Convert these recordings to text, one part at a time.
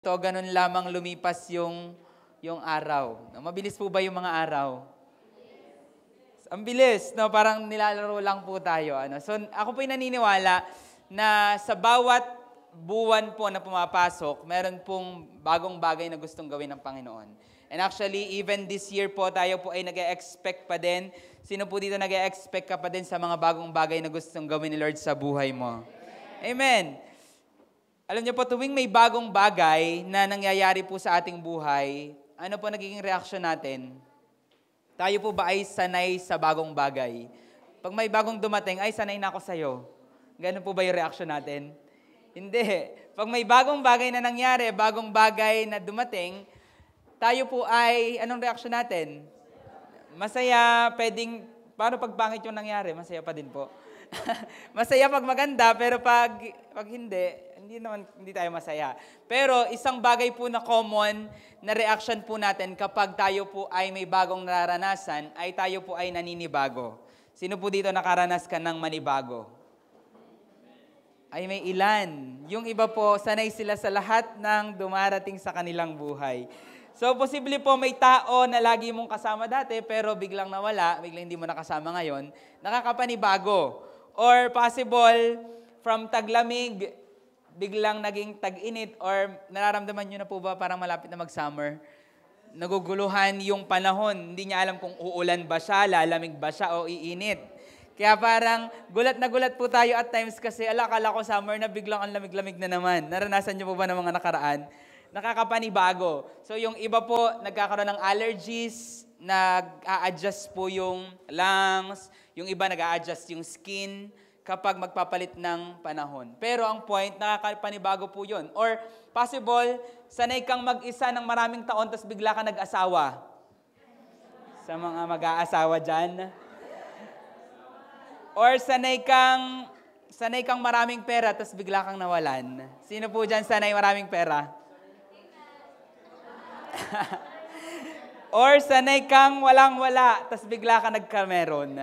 Ito, ganun lamang lumipas yung araw. No, mabilis po ba yung mga araw? Ang bilis, no? Parang nilalaro lang po tayo. Ano? So, ako po'y naniniwala na sa bawat buwan po na pumapasok, meron pong bagong bagay na gustong gawin ng Panginoon. And actually, even this year po, tayo po ay nag-e-expect pa din. Sino po dito nag-e-expect ka pa din sa mga bagong bagay na gustong gawin ni Lord sa buhay mo? Amen. Alam niyo po, tuwing may bagong bagay na nangyayari po sa ating buhay, ano po nagiging reaksyon natin? Tayo po ba ay sanay sa bagong bagay? Pag may bagong dumating, ay sanay na ako sa'yo. Ganun po ba yung reaksyon natin? Hindi. Pag may bagong bagay na nangyari, bagong bagay na dumating, tayo po ay, anong reaksyon natin? Masaya, pwedeng, paano pag pangit yung nangyari? Masaya pa din po. Masaya pag maganda, pero pag hindi tayo masaya. Pero isang bagay po na common na reaction po natin kapag tayo po ay may bagong nararanasan, ay tayo po ay naninibago. Sino po dito nakaranas ka ng manibago? Ay may ilan. Yung iba po, sanay sila sa lahat ng dumarating sa kanilang buhay. So, posible po may tao na lagi mong kasama dati, pero biglang nawala, biglang hindi mo nakasama ngayon, nakakapanibago. Or possible, from taglamig, biglang naging tag-init, or nararamdaman nyo na po ba parang malapit na mag-summer? Naguguluhan yung panahon, hindi niya alam kung uulan ba siya, lalamig ba siya, o iinit. Kaya parang gulat na gulat po tayo at times kasi akala ko summer na biglang ang lamig-lamig na naman. Naranasan nyo po ba ng mga nakaraan? Nakakapanibago. So yung iba po, nagkakaroon ng allergies, nag-a-adjust po yung lungs, yung iba nag-a-adjust yung skin kapag magpapalit ng panahon. Pero ang point, nakakapanibago po yun. Or possible, sanay kang mag-isa ng maraming taon tapos bigla ka nag-asawa. Sa mga mag-aasawa dyan. Or sanay kang maraming pera tapos bigla kang nawalan. Sino po dyan sanay maraming pera? Or sanay kang walang-wala, tas bigla ka nagkameron.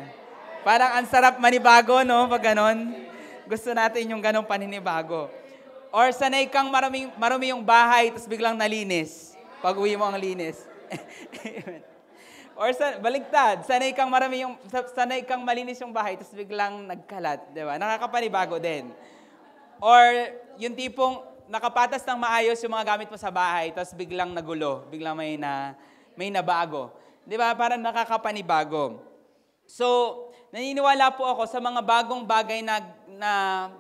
Parang ang sarap manibago, no? Pag ganon. Gusto natin yung ganong paninibago. Or sanay kang marumi yung bahay, tas biglang nalinis. Pag uwi mo ang linis. Or baligtad, sanay kang malinis yung bahay, tas biglang nagkalat. Diba? Nakakapanibago din. Or yung tipong nakapatas ng maayos yung mga gamit mo sa bahay, tapos biglang nagulo, biglang may nabago. Di ba? Parang nakakapanibago. So, naniniwala po ako sa mga bagong bagay na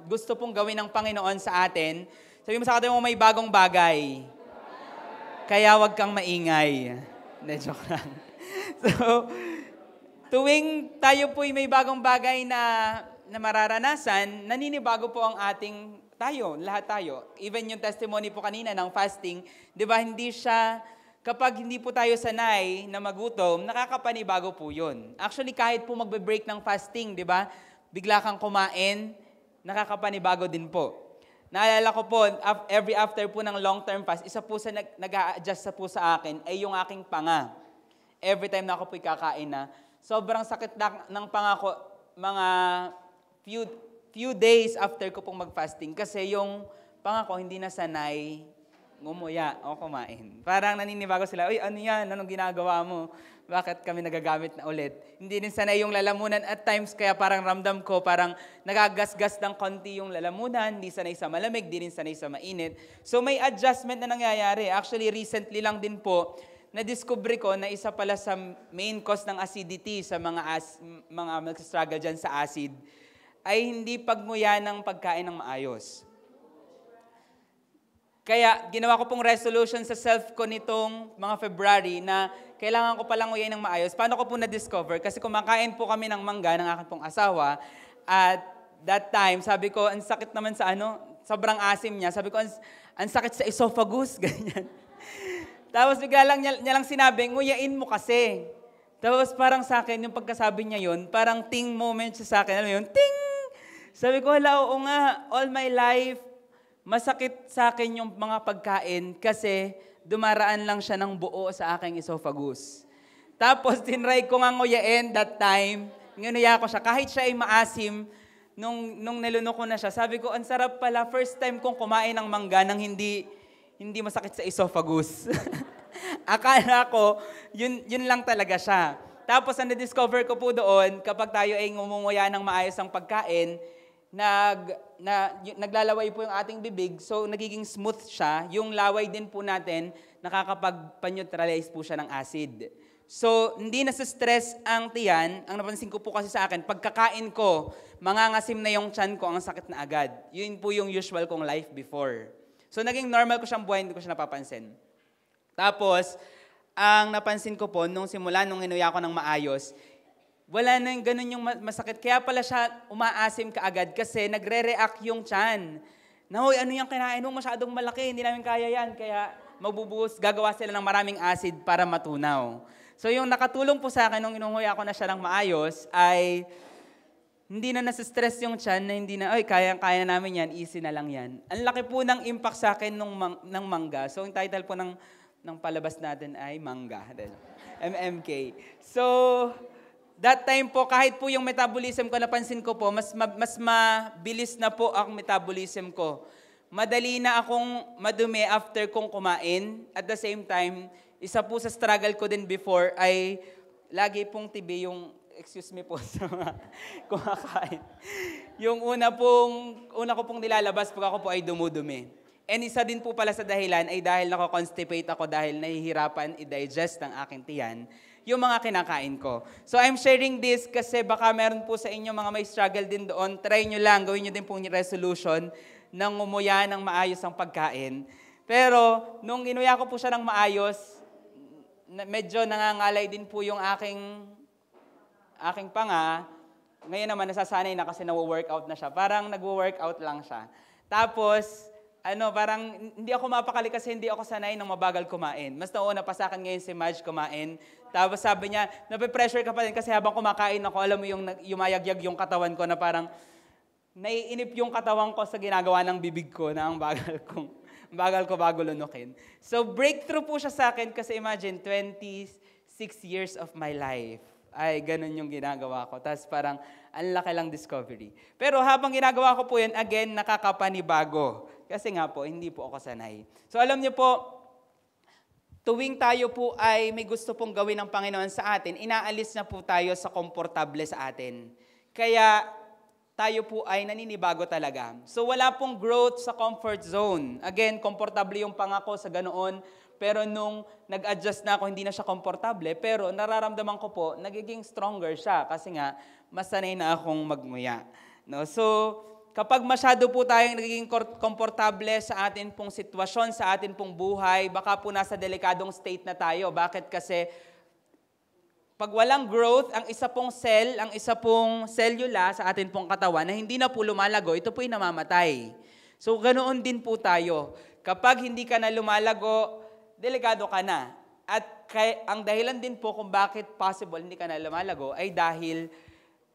gusto pong gawin ng Panginoon sa atin. Sabi mo sa atin mo, may bagong bagay. Kaya wag kang maingay. Hindi, joke lang. So, tuwing tayo po'y may bagong bagay na mararanasan, naninibago po ang lahat tayo. Even yung testimony po kanina ng fasting, di ba, kapag hindi po tayo sanay na magutom, nakakapanibago po yun. Actually, kahit po magbe-break ng fasting, di ba, bigla kang kumain, nakakapanibago din po. Naalala ko po, every after po ng long-term fast, isa po sa nag-a-adjust po sa akin ay yung aking panga. Every time na ako po'y kakain na, sobrang sakit ng panga ko, mga few days after ko pong mag-fasting kasi yung pangako hindi na sanay ngumuya o kumain. Parang naninibago sila, uy, ano yan? Anong ginagawa mo? Bakit kami nagagamit na ulit? Hindi din sanay yung lalamunan at times, kaya parang ramdam ko, parang nagagasgas ng konti yung lalamunan, hindi sanay sa malamig, di rin sanay sa mainit. So may adjustment na nangyayari. Actually, recently lang din po, na-discover ko na isa pala sa main cause ng acidity sa mga nagsastruggle dyan sa acid, ay hindi pagnguya ng pagkain ng maayos. Kaya ginawa ko pong resolution sa self ko nitong mga February na kailangan ko palang nguyain ng maayos. Paano ko po na-discover? Kasi kumakain po kami ng mangga ng aking pong asawa. At that time, sabi ko, ang sakit naman sobrang asim niya. Sabi ko, ang sakit sa esophagus, ganyan. Tapos bigla lang niya lang sinabi, nguyain mo kasi. Tapos parang sa akin, yung pagkasabi niya yun, parang ting moment siya sa akin. Alam mo yun, ting! Sabi ko, oo nga, all my life, masakit sa akin yung mga pagkain kasi dumaraan lang siya ng buo sa aking esophagus. Tapos, tinry ko nga nguyain that time. Nguya ko siya. Kahit siya ay maasim, nung nilunok ko na siya, sabi ko, ang sarap pala, first time kong kumain ng mangga nang hindi hindi masakit sa esophagus. Akala ko, yun lang talaga siya. Tapos, ang na-discover ko po doon, kapag tayo ay ngumumuya ng maayos ang pagkain, naglalaway po yung ating bibig, so nagiging smooth siya. Yung laway din po natin, nakakapag-neutralize po siya ng acid. So, hindi nasa-stress ang tiyan. Ang napansin ko po kasi sa akin, pagkakain ko, mangangasim na yung tiyan ko, ang sakit na agad. Yun po yung usual kong life before. So, naging normal ko siyang buhay, hindi ko siya napapansin. Tapos, ang napansin ko po, nung simula, nung inuya ko ng maayos, wala na yung ganun yung masakit. Kaya pala siya umaasim kaagad kasi nagre-react yung tiyan. Nahoy, ano yung kinain mo? Masyadong malaki, hindi namin kaya yan. Kaya magbubuhos, gagawa sila ng maraming acid para matunaw. So yung nakatulong po sa akin nung inuhuya ko na siya ng maayos ay hindi na nasa-stress yung tiyan na hindi na, kaya namin yan, easy na lang yan. Ang laki po ng impact sa akin ng mangga. So yung title po ng palabas natin ay Mangga. MMK. So, that time po, kahit po yung metabolism ko, napansin ko po, mas mabilis na po ang metabolism ko. Madali na akong madumi after kong kumain. At the same time, isa po sa struggle ko din before ay lagi pong tibi yung, excuse me po sa mga kumakain. Yung una ko pong nilalabas pag ako po ay dumudumi. And isa din po pala sa dahilan ay dahil nako-constipate ako dahil nahihirapan i-digest ng aking tiyan yung mga kinakain ko. So I'm sharing this kasi baka meron po sa inyo mga may struggle din doon. Try nyo lang, gawin nyo din po yung resolution ng umuya ng maayos ang pagkain. Pero nung inuya ko po siya ng maayos, medyo nangangalay din po yung aking panga. Ngayon naman nasasanay na kasi nawo-workout na siya. Parang nagwo-workout lang siya. Tapos, parang hindi ako mapakali kasi hindi ako sanay ng mabagal kumain. Mas nauna pa sa akin ngayon si Madge kumain. Tapos sabi niya, nape-pressure ka pa din kasi habang kumakain ako, alam mo yung yumayagyag yung katawan ko na parang naiinip yung katawan ko sa ginagawa ng bibig ko na ang bagal ko bago lunukin. So breakthrough po siya sa akin kasi imagine, 26 years of my life. Ay, ganun yung ginagawa ko. Tapos parang, ang laki lang discovery. Pero habang ginagawa ko po yun, again, nakakapanibago. Kasi nga po, hindi po ako sanay. So alam niyo po, tuwing tayo po ay may gusto pong gawin ng Panginoon sa atin, inaalis na po tayo sa komportable sa atin. Kaya tayo po ay naninibago talaga. So wala pong growth sa comfort zone. Again, komportable yung pangako sa ganoon. Pero nung nag-adjust na ako, hindi na siya komportable. Pero nararamdaman ko po, nagiging stronger siya. Kasi nga, mas sanay na akong magmuya. No? So, kapag masyado po tayong nagiging komportable sa atin pong sitwasyon, sa atin pong buhay, baka po nasa delikadong state na tayo. Bakit? Kasi pag walang growth, ang isa pong cell, ang isa pong cellula sa atin pong katawan na hindi na po lumalago, ito po'y namamatay. So, ganoon din po tayo. Kapag hindi ka na lumalago, delikado ka na. At ang dahilan din po kung bakit possible hindi ka na lumalago ay dahil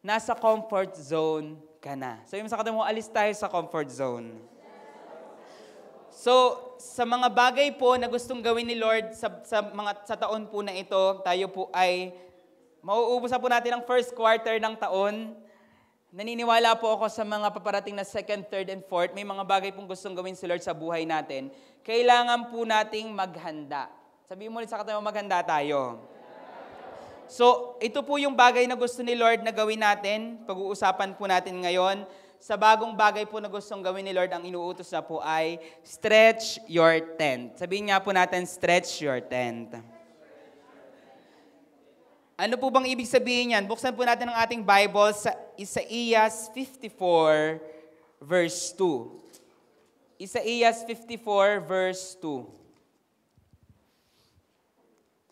nasa comfort zone ka na. So, yung sa katabi mo, alis tayo sa comfort zone. So, sa mga bagay po na gustong gawin ni Lord sa taon po na ito, tayo po ay mauubos na po natin ang first quarter ng taon. Naniniwala po ako sa mga paparating na second, third, and fourth. May mga bagay pong gustong gawin si Lord sa buhay natin. Kailangan po nating maghanda. Sabihin mo ulit sa katabi mo, maghanda tayo. So, ito po yung bagay na gusto ni Lord na gawin natin. Pag-uusapan po natin ngayon. Sa bagong bagay po na gustong gawin ni Lord, ang inuutos na po ay stretch your tent. Sabihin nga po natin, stretch your tent. Ano po bang ibig sabihin yan? Buksan po natin ang ating Bible sa Isaías 54, verse 2. Isaías 54, verse 2.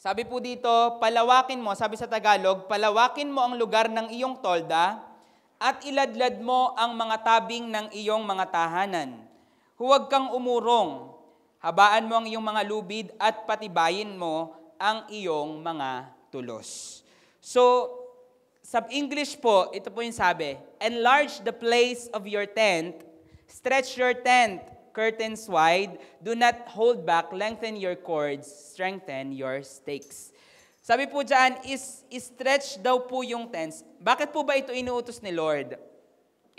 Sabi po dito, palawakin mo, sabi sa Tagalog, palawakin mo ang lugar ng iyong tolda at iladlad mo ang mga tabing ng iyong mga tahanan. Huwag kang umurong, habaan mo ang iyong mga lubid at patibayin mo ang iyong mga tulos. So, sa English po, ito po yung sabi, enlarge the place of your tent, stretch your tent, curtains wide, do not hold back, lengthen your cords, strengthen your stakes. Sabi po dyan, is stretch daw po yung tents. Bakit po ba ito inuutos ni Lord?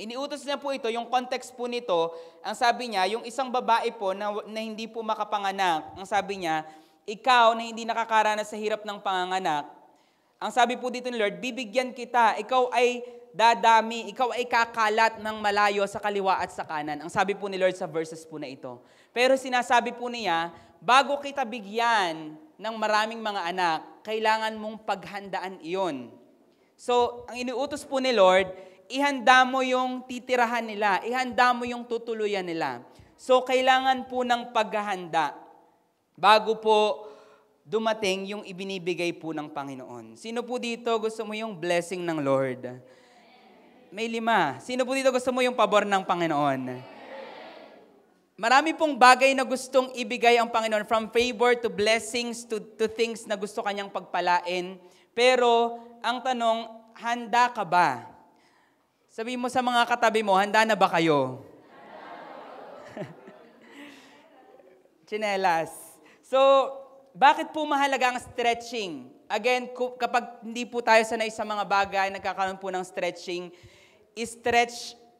Iniutos niya po ito, yung context po nito, ang sabi niya, yung isang babae po na hindi po makapanganak, ang sabi niya, ikaw na hindi nakakaranas sa hirap ng panganganak, ang sabi po dito ni Lord, bibigyan kita, ikaw ay dadami, ikaw ay kakalat ng malayo sa kaliwa at sa kanan. Ang sabi po ni Lord sa verses po na ito. Pero sinasabi po niya, bago kita bigyan ng maraming mga anak, kailangan mong paghandaan iyon. So, ang iniutos po ni Lord, ihanda mo yung titirahan nila, ihanda mo yung tutuluyan nila. So, kailangan po ng paghahanda bago po dumating yung ibinibigay po ng Panginoon. Sino po dito gusto mo yung blessing ng Lord? May 5. Sino po dito gusto mo yung pabor ng Panginoon? Marami pong bagay na gustong ibigay ang Panginoon, from favor to blessings to things na gusto kanyang pagpalain. Pero, ang tanong, handa ka ba? Sabi mo sa mga katabi mo, handa na ba kayo? Chinelas. So, bakit po mahalaga ang stretching? Again, kapag hindi po tayo sanay sa mga bagay, nagkakaroon po ng stretching,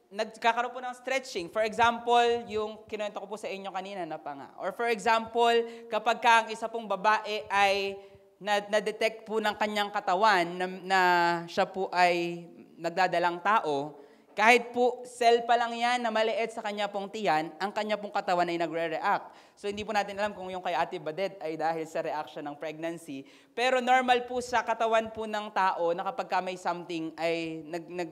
nagkakaroon po ng stretching. For example, yung kinuwento ko po sa inyo kanina na pa nga. Or for example, kapag ang isa pong babae ay na-detect po ng kanyang katawan na siya po ay nagdadalang tao, kahit po cell pa lang yan na maliit sa kanya pong tiyan, ang kanya pong katawan ay nagre-react. So hindi po natin alam kung yung kay Ate Badet ay dahil sa reaction ng pregnancy. Pero normal po sa katawan po ng tao na kapag may something ay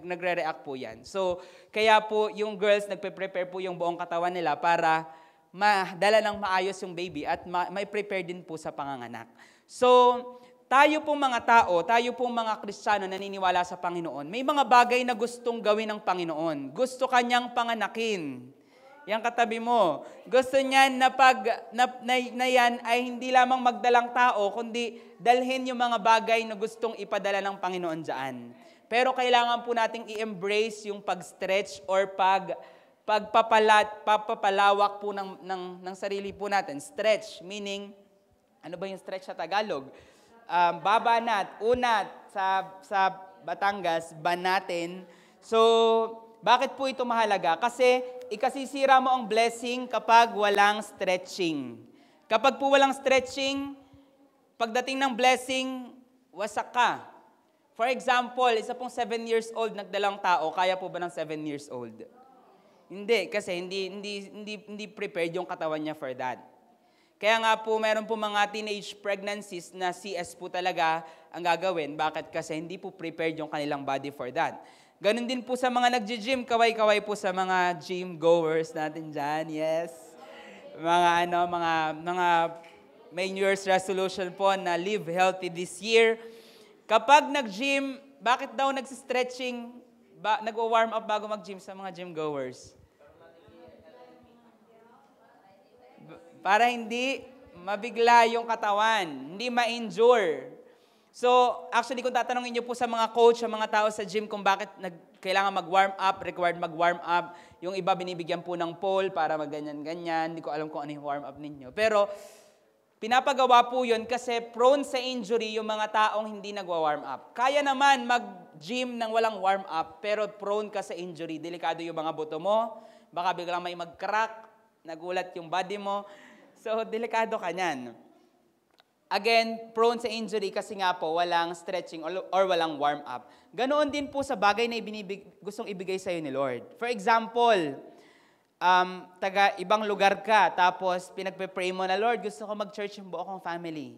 nagre-react po yan. So kaya po yung girls nagpe-prepare po yung buong katawan nila para madala ng maayos yung baby at may prepare din po sa panganganak. So tayo pong mga tao, tayo pong mga Kristiyano naniniwala sa Panginoon, may mga bagay na gustong gawin ng Panginoon. Gusto kanyang panganakin. Yang katabi mo. Gusto niya na yan ay hindi lamang magdalang tao, kundi dalhin yung mga bagay na gustong ipadala ng Panginoon dyan. Pero kailangan po nating i-embrace yung pag-stretch or pagpapalawak po ng sarili po natin. Stretch, meaning, ano ba yung stretch sa Tagalog? Babanat, unat, sa Batangas, banatin. So, bakit po ito mahalaga? Kasi ikasisira mo ang blessing kapag walang stretching. Kapag po walang stretching, pagdating ng blessing, wasak ka. For example, isa pong 7 years old nagdalang tao, kaya po ba ng 7 years old? Hindi, kasi hindi prepared yung katawan niya for that. Kaya nga po, meron po mga teenage pregnancies na CS po talaga ang gagawin. Bakit? Kasi hindi po prepared yung kanilang body for that. Ganon din po sa mga nagji-gym, kaway-kaway po sa mga gym goers natin dyan. Yes. Mga may New Year's resolution po na live healthy this year. Kapag nag-gym, bakit daw nag-stretching, nag-warm up bago mag-gym sa mga gym goers? Para hindi mabigla yung katawan, hindi ma-injure. So, actually, kung tatanungin niyo po sa mga coach, sa mga tao sa gym, kung bakit kailangan mag-warm up, required mag-warm up, yung iba binibigyan po ng pole para mag-ganyan-ganyan, hindi ko alam kung ano yung warm up ninyo. Pero, pinapagawa po yun kasi prone sa injury yung mga taong hindi nagwa-warm up. Kaya naman mag-gym nang walang warm up, pero prone ka sa injury. Delikado yung mga buto mo, baka biglang may mag-crack, nagulat yung body mo. So, delikado ka niyan. Again, prone sa injury kasi nga po walang stretching or walang warm up. Ganoon din po sa bagay na gustong ibigay sa iyo ni Lord. For example, taga ibang lugar ka, tapos pinagpe-pray mo na, Lord, gusto ko mag-church yung buo kong family.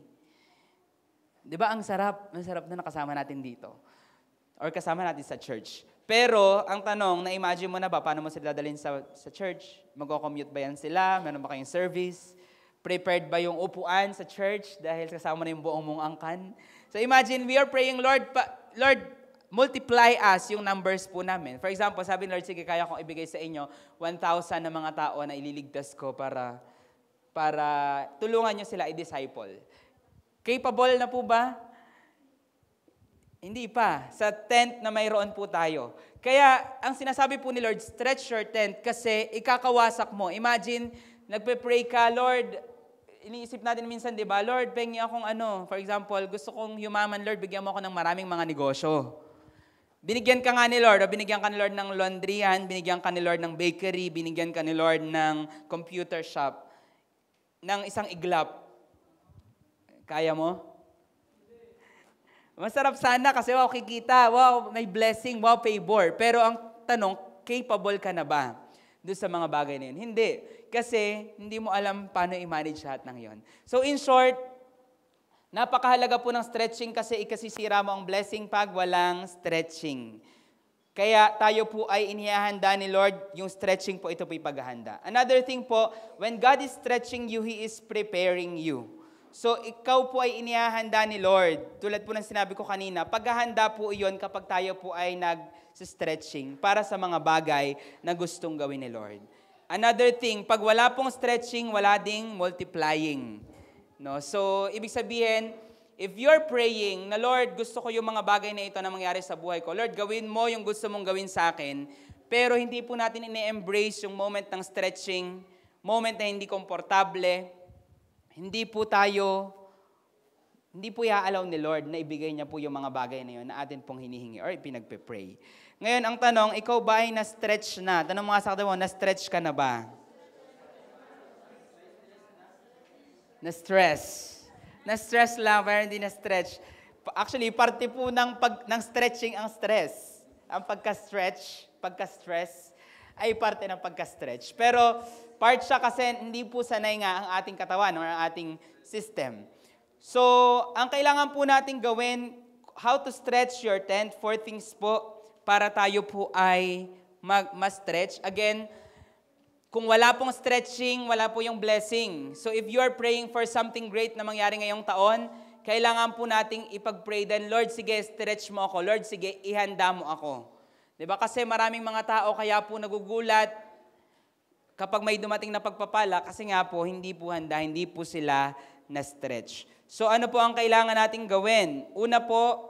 Di ba ang sarap? Ang sarap na nakasama natin dito. Or kasama natin sa church. Pero, ang tanong, na-imagine mo na ba, paano mo sila dadalhin sa church? Mag-commute ba yan sila? Meron ba kayong service? Prepared ba yung upuan sa church dahil kasama na yung buong mong angkan? So imagine, we are praying, Lord, multiply us yung numbers po namin. For example, sabi ni Lord, sige, kaya kong ibigay sa inyo 1,000 na mga tao na ililigtas ko para tulungan nyo sila i-disciple. Capable na po ba? Hindi pa. Sa tent na mayroon po tayo. Kaya, ang sinasabi po ni Lord, stretch your tent kasi ikakawasak mo. Imagine, nagpe-pray ka, Lord, iniisip natin minsan, di ba? Lord, pengi akong for example, gusto kong yumaman, Lord, bigyan mo ako ng maraming mga negosyo. Binigyan ka nga ni Lord, o binigyan ka ni Lord ng laundryan, binigyan ka ni Lord ng bakery, binigyan ka ni Lord ng computer shop, ng isang iglap. Kaya mo? Masarap sana kasi wow, kikita, wow, may blessing, wow, favor. Pero ang tanong, capable ka na ba doon sa mga bagay na yun? Hindi. Kasi hindi mo alam paano i-manage lahat ng yon. So in short, napakahalaga po ng stretching kasi ikasisira mo ang blessing pag walang stretching. Kaya tayo po ay inihahanda ni Lord, yung stretching po, ito po ipaghahanda. Another thing po, when God is stretching you, He is preparing you. So, ikaw po ay inihahanda ni Lord. Tulad po ng sinabi ko kanina, paghahanda po iyon kapag tayo po ay nag-stretching para sa mga bagay na gustong gawin ni Lord. Another thing, pag wala pong stretching, wala ding multiplying. No? So, ibig sabihin, if you're praying na, Lord, gusto ko yung mga bagay na ito na mangyari sa buhay ko. Lord, gawin mo yung gusto mong gawin sa akin. Pero hindi po natin ine-embrace yung moment ng stretching, moment na hindi komportable. Hindi po i-allow ni Lord na ibigay niya po yung mga bagay na yun na atin pong hinihingi or pinagpe-pray. Ngayon, ang tanong, ikaw ba ay na-stretch na? Tanong mga sakta mo, na-stretch ka na ba? Na-stress. Na-stress lang, pero hindi na-stretch. Actually, parte po ng stretching ang stress. Ang pagka-stress, ay parte ng pagka-stretch. Pero part siya kasi hindi po sanay nga ang ating katawan or ang ating system. So, ang kailangan po natin gawin, how to stretch your tent, 4 things po para tayo po ay ma-stretch. Again, kung wala pong stretching, wala po yung blessing. So if you are praying for something great na mangyari ngayong taon, kailangan po nating ipag-pray din, Lord, sige, stretch mo ako. Lord, sige, ihanda mo ako. Diba? Kasi maraming mga tao kaya po nagugulat kapag may dumating na pagpapala, kasi nga po, hindi po handa, hindi po sila na-stretch. So ano po ang kailangan nating gawin? Una po,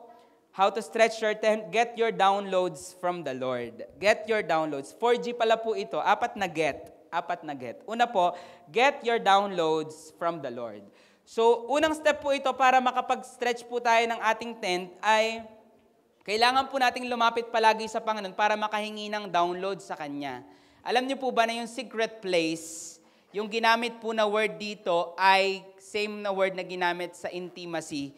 how to stretch your tent, get your downloads from the Lord. Get your downloads. 4G pala po ito, apat na get. Una po, get your downloads from the Lord. So, unang step po ito para makapag-stretch po tayo ng ating tent ay kailangan po nating lumapit palagi sa Panginoon para makahingi ng download sa Kanya. Alam niyo po ba na yung secret place, yung ginamit po na word dito ay same na word na ginamit sa intimacy.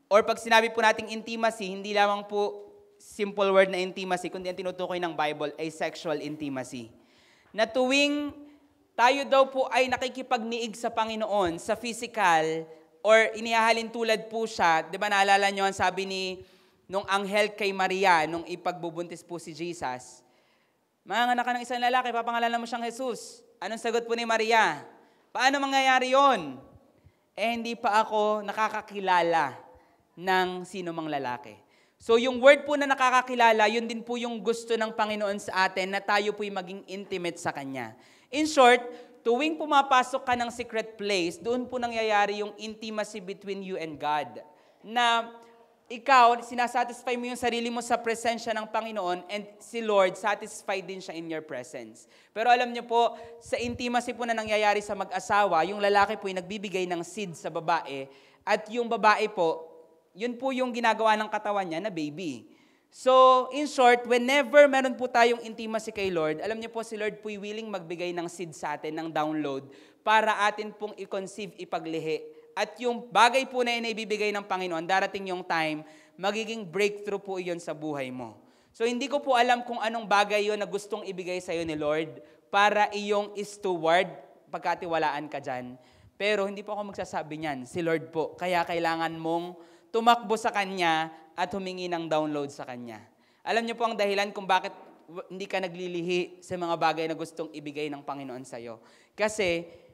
Or pag sinabi po nating intimacy, hindi lamang po simple word na intimacy, kundi ang tinutukoy ng Bible ay sexual intimacy. Na tuwing tayo daw po ay nakikipagniig sa Panginoon, sa physical, or inihahalin tulad po siya, di ba naalala nyo ang sabi nung anghel kay Maria, nung ipagbubuntis po si Jesus, manganak ka ng isang lalaki, papangalanan mo siyang Jesus. Anong sagot po ni Maria? Paano mangyayari yon? Hindi pa ako nakakakilala ng sino mang lalaki. So yung word po na nakakakilala, yun din po yung gusto ng Panginoon sa atin na tayo po'y maging intimate sa Kanya. In short, tuwing pumapasok ka ng secret place, doon po nangyayari yung intimacy between you and God. Na ikaw, sinasatisfy mo yung sarili mo sa presensya ng Panginoon and si Lord, satisfied din siya in your presence. Pero alam niyo po, sa intimacy po na nangyayari sa mag-asawa, yung lalaki po ay nagbibigay ng seed sa babae at yung babae po, yun po yung ginagawa ng katawan niya na baby. So, in short, whenever meron po tayong intimacy kay Lord, alam niyo po si Lord po'y willing magbigay ng seed sa atin, ng download, para atin pong i-conceive, ipaglihi. At yung bagay po na ibibigay ng Panginoon, darating yung time, magiging breakthrough po yun sa buhay mo. So hindi ko po alam kung anong bagay yun na gustong ibigay sa'yo ni Lord para iyong steward, pagkatiwalaan ka dyan. Pero hindi po ako magsasabi niyan, si Lord po. Kaya kailangan mong tumakbo sa Kanya at humingi ng download sa Kanya. Alam niyo po ang dahilan kung bakit hindi ka naglilihi sa mga bagay na gustong ibigay ng Panginoon sa'yo. Kasi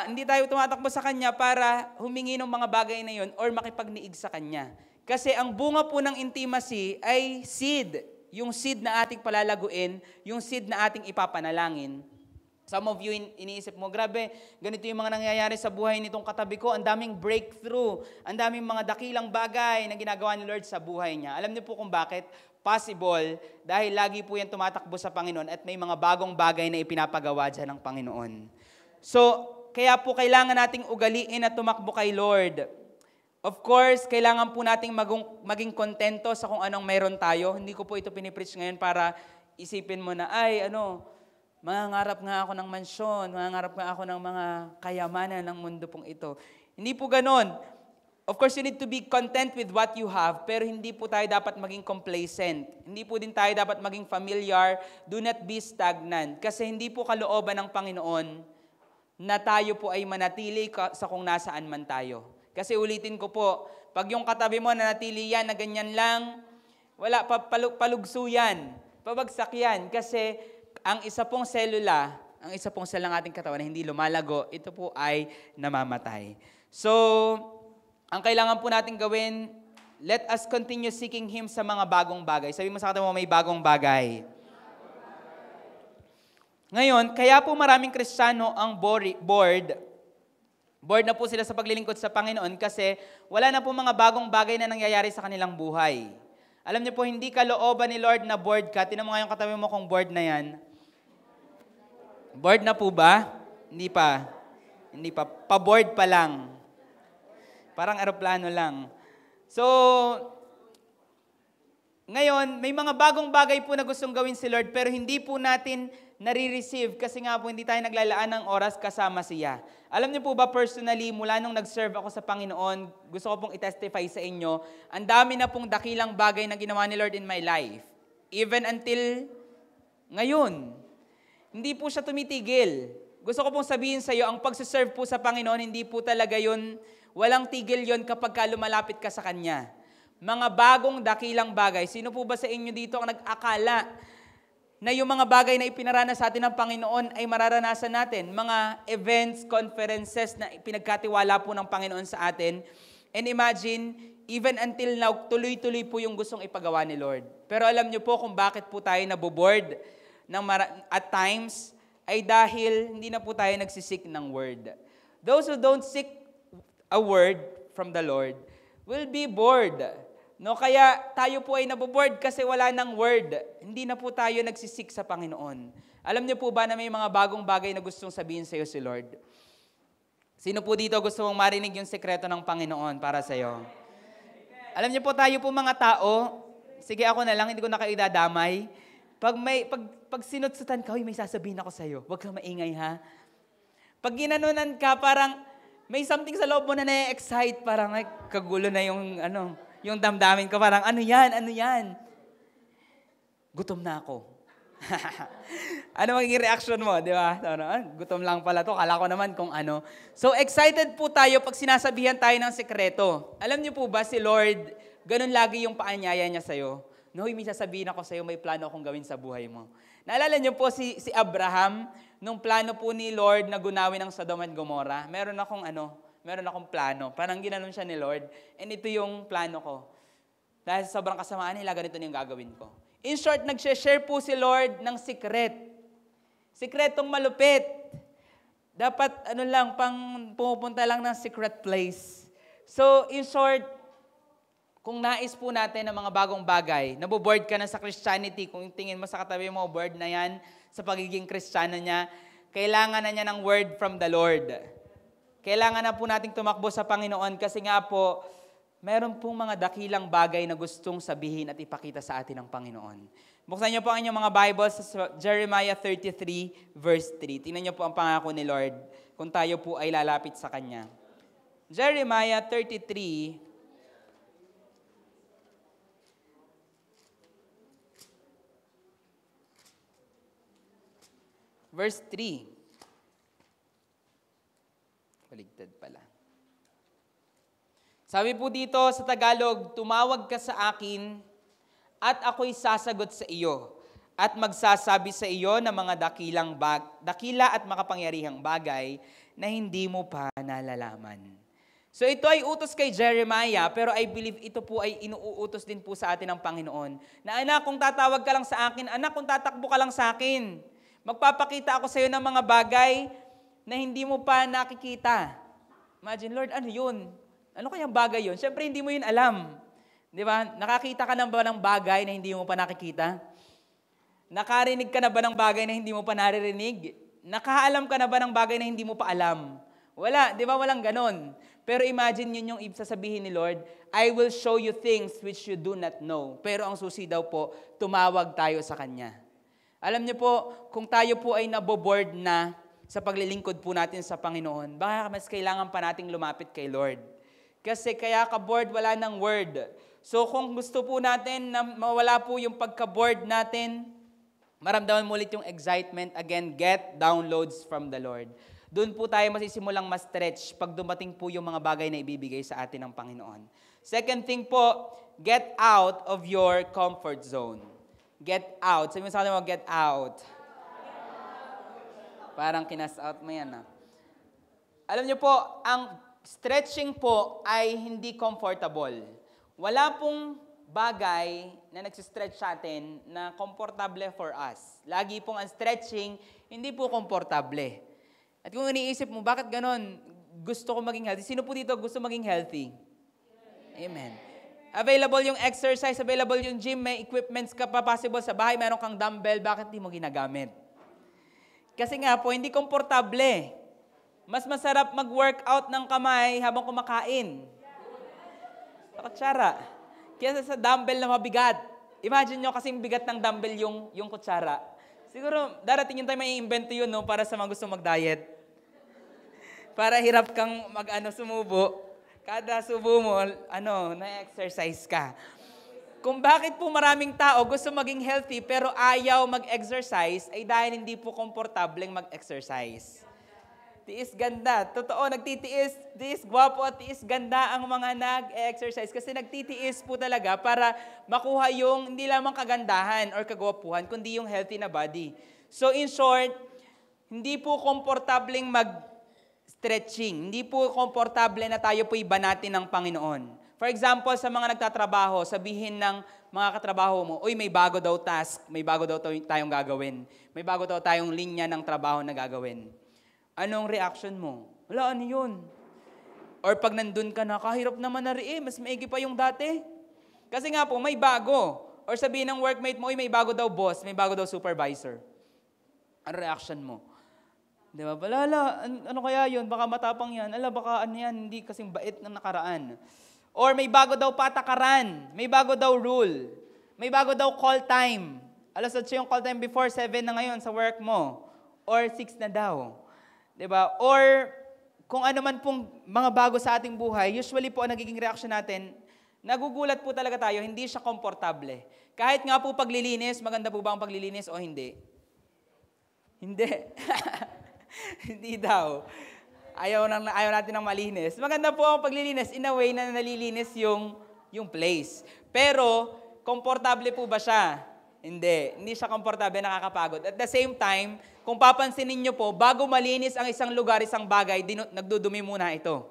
hindi tayo tumatakbo sa Kanya para humingi ng mga bagay na yun or makipagniig sa Kanya. Kasi ang bunga po ng intimacy ay seed. Yung seed na ating palalaguin, yung seed na ating ipapanalangin. Some of you iniisip mo, grabe, ganito yung mga nangyayari sa buhay nitong katabi ko, ang daming breakthrough, ang daming mga dakilang bagay na ginagawa ni Lord sa buhay niya. Alam niyo po kung bakit? Possible, dahil lagi po yan tumatakbo sa Panginoon at may mga bagong bagay na ipinapagawa dyan ng Panginoon. So, kaya po kailangan nating ugaliin at tumakbo kay Lord. Of course, kailangan po nating maging kontento sa kung anong meron tayo. Hindi ko po ito pinipreach ngayon para isipin mo na, mangangarap nga ako ng mansyon, mangangarap nga ako ng mga kayamanan ng mundo pong ito. Hindi po ganon. Of course, you need to be content with what you have, pero hindi po tayo dapat maging complacent. Hindi po din tayo dapat maging familiar. Do not be stagnant. Kasi hindi po kalooban ng Panginoon na tayo po ay manatili sa kung nasaan man tayo. Kasi ulitin ko po, pag yung katabi mo nanatili yan na ganyan lang, wala, palugso yan, pabagsak yan. Kasi ang isa pong selula, ang isa pong sel ng ating katawan na hindi lumalago, ito po ay namamatay. So, ang kailangan po natin gawin, let us continue seeking Him sa mga bagong bagay. Sabi mo sa katabi mo, may bagong bagay. Ngayon, kaya po maraming Kristiyano ang bored na po sila sa paglilingkod sa Panginoon kasi wala na po mga bagong bagay na nangyayari sa kanilang buhay. Alam niyo po, hindi kalooban ni Lord na bored ka. Tingnan mo ngayon katabi mo kung bored na yan. Bored na po ba? Hindi pa. Hindi pa. Pa-bored pa lang. Parang aeroplano lang. So, ngayon, may mga bagong bagay po na gustong gawin si Lord pero hindi po natin nare-receive kasi nga po hindi tayo naglalaan ng oras kasama siya. Alam niyo po ba personally, mula nung nag-serve ako sa Panginoon, gusto ko pong i-testify sa inyo, ang dami na pong dakilang bagay na ginawa ni Lord in my life. Even until ngayon. Hindi po siya tumitigil. Gusto ko pong sabihin sa iyo, ang pagsaserve po sa Panginoon, hindi po talaga yun, walang tigil yun kapag lumalapit ka sa Kanya. Mga bagong dakilang bagay. Sino po ba sa inyo dito ang nag-akala na yung mga bagay na ipinaranas sa atin ng Panginoon ay mararanasan natin? Mga events, conferences na pinagkatiwala po ng Panginoon sa atin. And imagine, even until now, tuloy-tuloy po yung gustong ipagawa ni Lord. Pero alam niyo po kung bakit po tayo naboboard at times, ay dahil hindi na po tayo nagsisik ng word. Those who don't seek a word from the Lord will be bored. No, kaya tayo po ay naboboard kasi wala ng word. Hindi na po tayo nagsisik sa Panginoon. Alam niyo po ba na may mga bagong bagay na gustong sabihin sa iyo si Lord? Sino po dito gusto mong marinig yung sekreto ng Panginoon para sa iyo? Alam niyo po tayo po mga tao, sige ako na lang, hindi ko na kayo idadamay. Pag sinutsutan ka, may sasabihin ako sa iyo. Huwag kang maingay ha. Pag ginanunan ka, parang may something sa loob mo na na-excite, parang kagulo na yung damdamin ko, parang ano yan? Gutom na ako. Ano magiging reaction mo, di ba? Gutom lang pala to, kala ko naman kung ano. So excited po tayo pag sinasabihan tayo ng sekreto. Alam niyo po ba si Lord, ganun lagi yung paanyaya niya sa'yo. No, may sasabihin ako sa'yo, may plano akong gawin sa buhay mo. Naalala niyo po si Abraham, nung plano po ni Lord na gunawin ang Sodom and Gomorrah, meron akong plano. Parang ginanon siya ni Lord, and ito yung plano ko. Dahil sa sobrang kasamaan nila, ganito na yung gagawin ko. In short, nag-share po si Lord ng secret. Sikretong malupit. Dapat, pumupunta lang ng secret place. So, in short, kung nais po natin ng mga bagong bagay, naboboard ka na sa Christianity, kung tingin mo sa katabi mo, bored na yan sa pagiging Kristiyano niya, kailangan na niya ng word from the Lord. Kailangan na po nating tumakbo sa Panginoon kasi nga po, meron pong mga dakilang bagay na gustong sabihin at ipakita sa atin ng Panginoon. Buksan niyo po ang inyong mga Bibles sa Jeremiah 33 verse 3. Tingnan niyo po ang pangako ni Lord kung tayo po ay lalapit sa Kanya. Jeremiah 33 verse 3. Baligtad pala. Sabi po dito sa Tagalog, tumawag ka sa akin at ako'y sasagot sa iyo at magsasabi sa iyo ng mga dakila at makapangyarihang bagay na hindi mo pa nalalaman. So ito ay utos kay Jeremiah, pero I believe ito po ay inuutos din po sa atin ng Panginoon. Na anak, kung tatawag ka lang sa akin, anak, kung tatakbo ka lang sa akin, magpapakita ako sa iyo ng mga bagay na hindi mo pa nakikita. Imagine, Lord, ano yun? Ano kayang bagay yun? Siyempre, hindi mo yun alam. Di ba? Nakakita ka na ba ng bagay na hindi mo pa nakikita? Nakarinig ka na ba ng bagay na hindi mo pa naririnig? Nakaalam ka na ba ng bagay na hindi mo pa alam? Wala, di ba? Walang ganon. Pero imagine yun yung sasabihin ni Lord, I will show you things which you do not know. Pero ang susi daw po, tumawag tayo sa Kanya. Alam niyo po, kung tayo po ay naboboard na sa paglilingkod po natin sa Panginoon, baka mas kailangan pa nating lumapit kay Lord. Kasi kaya ka-board, wala ng word. So kung gusto po natin na mawala po yung pagka-board natin, maramdaman mo ulit yung excitement, again, get downloads from the Lord. Doon po tayo masisimulang ma-stretch pag dumating po yung mga bagay na ibibigay sa atin ng Panginoon. Second thing po, get out of your comfort zone. Get out. Sabi mo sa akin mo, get out. Parang kinas-out mo yan. Alam niyo po, ang stretching po ay hindi comfortable. Wala pong bagay na nagsistretch sa atin na komportable for us. Lagi pong ang stretching, hindi po komportable. At kung iniisip mo, bakit ganon? Gusto ko maging healthy. Sino po dito gusto maging healthy? Amen. Available yung exercise, available yung gym, may equipments ka pa possible sa bahay, meron kang dumbbell, bakit di mo ginagamit? Kasi nga po, hindi komportable. Mas masarap mag-workout ng kamay habang kumakain. Sa kutsara. Kaya sa dumbbell na mabigat. Imagine nyo kasing bigat ng dumbbell yung kutsara. Siguro, darating yung time may i-invento yun, no, para sa mga gusto mag-diet. Para hirap kang sumubo. Kada subo mo, na-exercise ka. Kung bakit po maraming tao gusto maging healthy pero ayaw mag-exercise, ay dahil hindi po komportableng mag-exercise. Tiis ganda. Totoo, nagtitiis. Tiis gwapo at tiis ganda ang mga nag-exercise. Kasi nagtitiis po talaga para makuha yung hindi lamang kagandahan or kagwapuhan, kundi yung healthy na body. So in short, hindi po komportableng mag-stretching. Hindi po komportable na tayo po ibanatin ng Panginoon. For example, sa mga nagtatrabaho, sabihin ng mga katrabaho mo, uy, may bago daw task, may bago daw tayong gagawin. May bago daw tayong linya ng trabaho na gagawin. Anong reaction mo? Wala, ano yun? Or pag nandun ka na, kahirap naman na rin, mas maigi pa yung dati. Kasi nga po, may bago. Or sabihin ng workmate mo, may bago daw boss, may bago daw supervisor. Ano reaction mo? Di ba? Ano kaya yun? Baka matapang yan. Baka ano yan, hindi kasing bait ng nakaraan. Or may bago daw patakaran. May bago daw rule. May bago daw call time. 8 yung call time before 7 na ngayon sa work mo. Or 6 na daw. Diba? Or kung ano man pong mga bago sa ating buhay, usually po ang nagiging reaction natin, nagugulat po talaga tayo, hindi siya komportable. Kahit nga po paglilinis, maganda po ba ang paglilinis o hindi? Hindi. Hindi daw. Ayaw natin ng malinis. Maganda po ang paglilinis in a way na nalilinis yung place. Pero, komportable po ba siya? Hindi siya komportable, nakakapagod. At the same time, kung papansinin nyo po, bago malinis ang isang lugar, isang bagay, nagdudumi muna ito.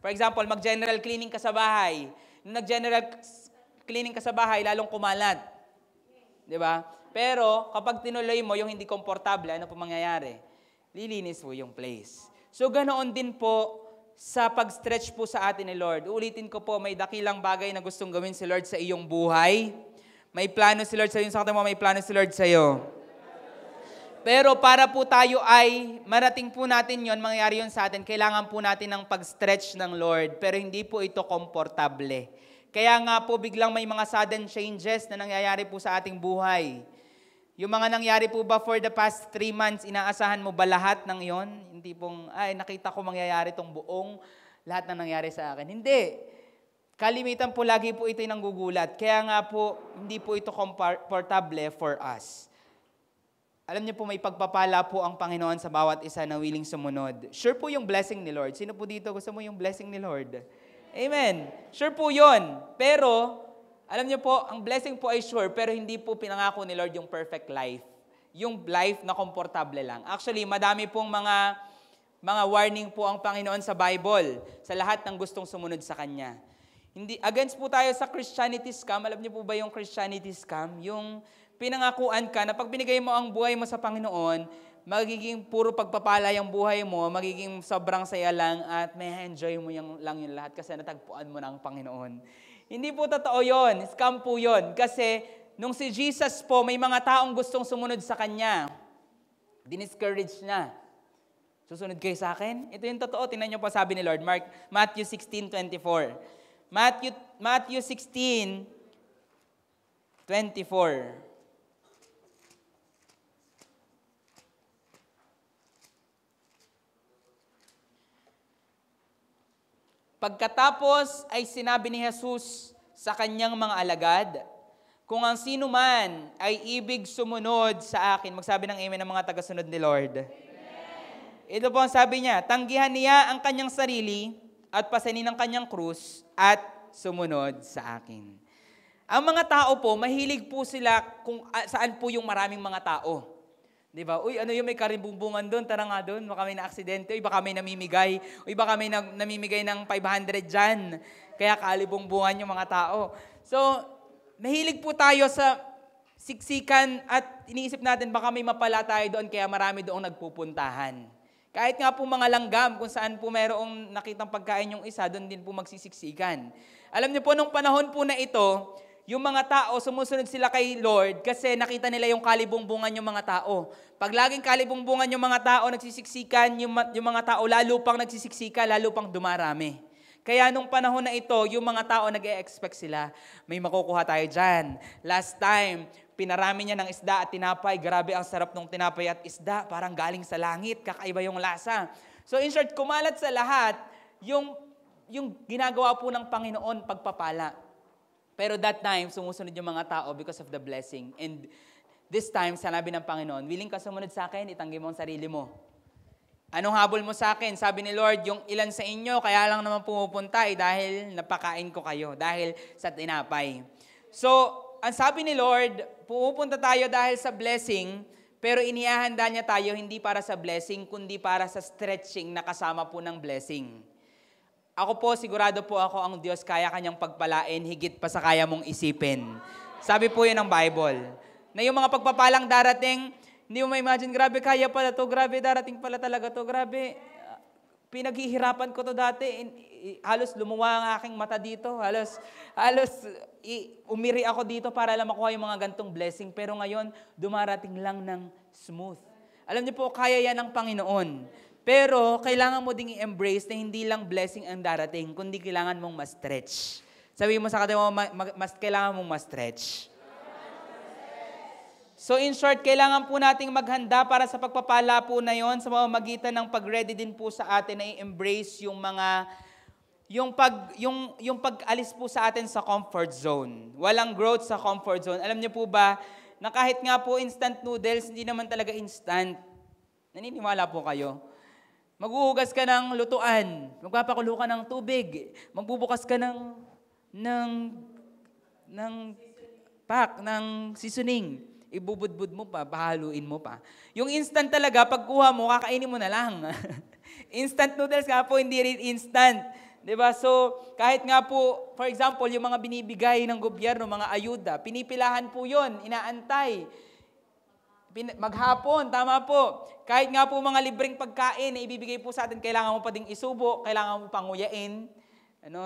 For example, mag-general cleaning ka sa bahay. Nung nag-general cleaning ka sa bahay, lalong kumalat. Di ba? Pero, kapag tinuloy mo yung hindi komportable, ano po mangyayari? Lilinis po yung place. So, ganoon din po sa pag-stretch po sa atin ni Lord. Ulitin ko po, may dakilang bagay na gustong gawin si Lord sa iyong buhay. May plano si Lord sa iyo. Sa mo, may plano si Lord sa iyo. Pero para po tayo ay marating po natin yon, mangyayari yon sa atin, kailangan po natin ng pag-stretch ng Lord. Pero hindi po ito komportable. Kaya nga po biglang may mga sudden changes na nangyayari po sa ating buhay. Yung mga nangyari po ba for the past 3 months, inaasahan mo ba lahat ng yon? Hindi pong, nakita ko mangyayari itong buong lahat na nangyari sa akin. Hindi. Kalimitan po lagi po ito'y nanggugulat. Kaya nga po, hindi po ito komportable for us. Alam niyo po, may pagpapala po ang Panginoon sa bawat isa na willing sumunod. Sure po yung blessing ni Lord. Sino po dito gusto mo yung blessing ni Lord? Amen. Sure po yun. Pero, alam niyo po, ang blessing po ay sure, pero hindi po pinangako ni Lord yung perfect life. Yung life na komportable lang. Actually, madami pong mga warning po ang Panginoon sa Bible sa lahat ng gustong sumunod sa Kanya. Hindi, against po tayo sa Christianity scam. Alam niyo po ba yung Christianity scam? Yung pinangakuan ka na pag binigay mo ang buhay mo sa Panginoon, magiging puro pagpapala yung buhay mo, magiging sobrang saya lang at may enjoy mo yung lahat kasi natagpuan mo ng Panginoon. Hindi po totoo yun. Scam po yun. Kasi nung si Jesus po, may mga taong gustong sumunod sa Kanya. Diniscourage niya. Susunod kayo sa akin? Ito yung totoo. Tingnan niyo po sabi ni Lord. Matthew 16:24. Matthew 16:24. Pagkatapos ay sinabi ni Jesus sa kanyang mga alagad, kung ang sino man ay ibig sumunod sa akin, magsabi ng amen ng mga tagasunod ni Lord. Amen. Ito po ang sabi niya, tanggihan niya ang kanyang sarili at pasanin ang kanyang krus at sumunod sa akin. Ang mga tao po, mahilig po sila kung saan po yung maraming mga tao. Di ba? Uy, ano yung may karibumbungan doon? Tara nga doon, baka may na-aksidente, uy, baka may namimigay, uy, baka may namimigay ng 500 dyan. Kaya kalibumbungan yung mga tao. So, mahilig po tayo sa siksikan at iniisip natin baka may mapala tayo doon kaya marami doong nagpupuntahan. Kahit nga po mga langgam kung saan po mayroong nakitang pagkain yung isa, doon din po magsisiksikan. Alam niyo po, nung panahon po na ito, yung mga tao, sumusunod sila kay Lord kasi nakita nila yung kalibumbungan yung mga tao. Pag laging kalibumbungan yung mga tao, nagsisiksikan, yung mga tao lalo pang nagsisiksika, lalo pang dumarami. Kaya nung panahon na ito, yung mga tao nag-e-expect sila, may makukuha tayo dyan. Last time, pinarami niya ng isda at tinapay. Grabe ang sarap ng tinapay at isda. Parang galing sa langit. Kakaiba yung lasa. So in short, kumalat sa lahat yung ginagawa po ng Panginoon pagpapala. Pero that time, sumusunod yung mga tao because of the blessing. And this time, sanabi ng Panginoon, willing ka sumunod sa akin, itanggi mo ang sarili mo. Anong habol mo sa akin? Sabi ni Lord, yung ilan sa inyo, kaya lang naman pumupunta dahil napakain ko kayo, dahil sa tinapay. So, ang sabi ni Lord, pupunta tayo dahil sa blessing, pero inihahanda niya tayo hindi para sa blessing, kundi para sa stretching na kasama po ng blessing. Ako po, sigurado po ako ang Diyos kaya kanyang pagpalain, higit pa sa kaya mong isipin. Sabi po yun ng Bible. Na yung mga pagpapalang darating, hindi mo ma-imagine, grabe kaya pala to, grabe darating pala talaga to, grabe. Pinaghihirapan ko to dati, halos lumuwa ang aking mata dito, halos umiri ako dito para lang makuha yung mga gantong blessing, pero ngayon, dumarating lang ng smooth. Alam niyo po, kaya yan ng Panginoon. Pero kailangan mo ding i-embrace na hindi lang blessing ang darating, kundi kailangan mong ma-stretch. Sabihin mo sa katabi mo, kailangan mong ma-stretch. So in short, kailangan po nating maghanda para sa pagpapala po na yon sa pamamagitan ng pag-ready din po sa atin na i-embrace yung mga yung pag-alis po sa atin sa comfort zone. Walang growth sa comfort zone. Alam niyo po ba na kahit nga po instant noodles, hindi naman talaga instant. Naniniwala po kayo? Maghuhugas ka ng lutuan, magpapakulo ka ng tubig, magbubukas ka ng pack, ng seasoning. Ibubudbud mo pa, pahaluin mo pa. Yung instant talaga, pagkuha mo, kakainin mo na lang. Instant noodles nga po, hindi rin instant. Diba? So, kahit nga po, for example, yung mga binibigay ng gobyerno, mga ayuda, pinipilahan po yun, inaantay. Maghapon, tama po. Kahit nga po mga libreng pagkain na ibibigay po sa atin, kailangan mo pa ding isubo, kailangan mo panguyain.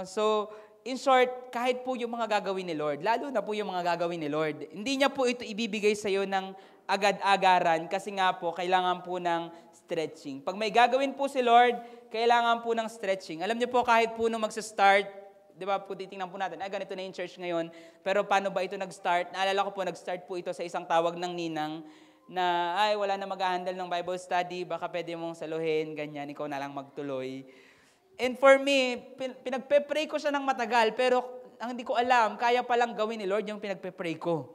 So, in short, kahit po yung mga gagawin ni Lord, lalo na po yung mga gagawin ni Lord, hindi niya po ito ibibigay sa iyo ng agad-agaran kasi nga po, kailangan po ng stretching. Pag may gagawin po si Lord, kailangan po ng stretching. Alam niyo po, kahit po nung magsa-start, di ba po titingnan po natin, ganito na yung church ngayon, pero paano ba ito nag-start? Naalala ko po, nag-start po ito sa isang tawag ng ninang, na wala na mag-handle ng Bible study, baka pwede mong saluhin, ganyan, ikaw na lang magtuloy. And for me, pinagpe-pray ko siya ng matagal, pero ang hindi ko alam, kaya palang gawin ni Lord yung pinagpe-pray ko.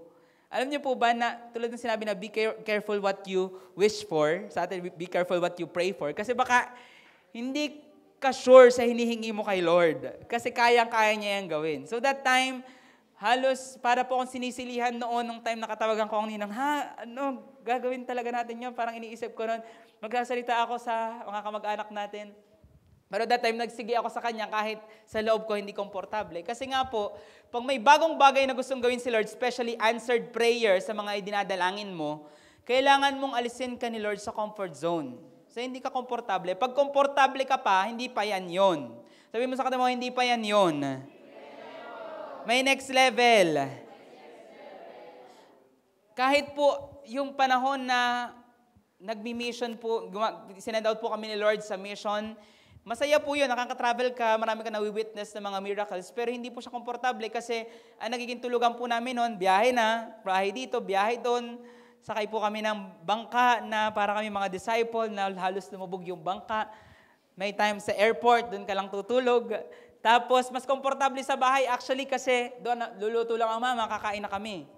Alam niyo po ba na, tulad ng sinabi na, be careful what you wish for, sa atin, be careful what you pray for, kasi baka hindi ka sure sa hinihingi mo kay Lord, kasi kayang-kaya niya yung gawin. So that time, halos para po akong sinisilihan noon nung time nakatawagan ko ang ninang, gagawin talaga natin yun? Parang iniisip ko noon, magsasalita ako sa mga kamag-anak natin. Pero that time, nagsige ako sa kanya kahit sa loob ko hindi komportable. Kasi nga po, pag may bagong bagay na gustong gawin si Lord, especially answered prayer sa mga idinadalangin mo, kailangan mong alisin ka ni Lord sa comfort zone. So hindi ka komportable. Pag komportable ka pa, hindi pa yan yun. Sabi mo sa katabi mo, hindi pa yan yun. May next level. Kahit po yung panahon na nagmi-mission po, sinend out po kami ni Lord sa mission. Masaya po yun, nakaka-travel ka, marami ka na-witness ng mga miracles, pero hindi po siya komportable kasi ang nagiging tulugan po namin noon, biyahe dito, biyahe doon. Sakay po kami ng bangka na para kami mga disciple na halos lumubog yung bangka. May time sa airport, doon ka lang tutulog. Tapos, mas komportable sa bahay actually kasi doon luluto lang ang mama, kakain na kami.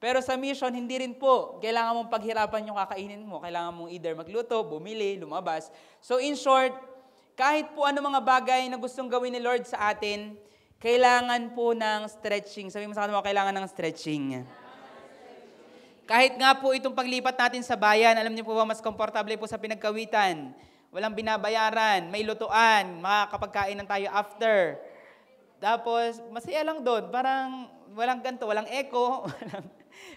Pero sa mission, hindi rin po. Kailangan mong paghirapan yung kakainin mo. Kailangan mong either magluto, bumili, lumabas. So in short, kahit po ano mga bagay na gustong gawin ni Lord sa atin, kailangan po ng stretching. Sabi mo sa kanila, kailangan ng stretching. Kahit nga po itong paglipat natin sa bayan, alam niyo po ba, mas komportable po sa pinagkawitan. Walang binabayaran, may lutuan, makakapagkainan tayo after. Tapos, masaya lang doon. Parang walang ganito, walang echo.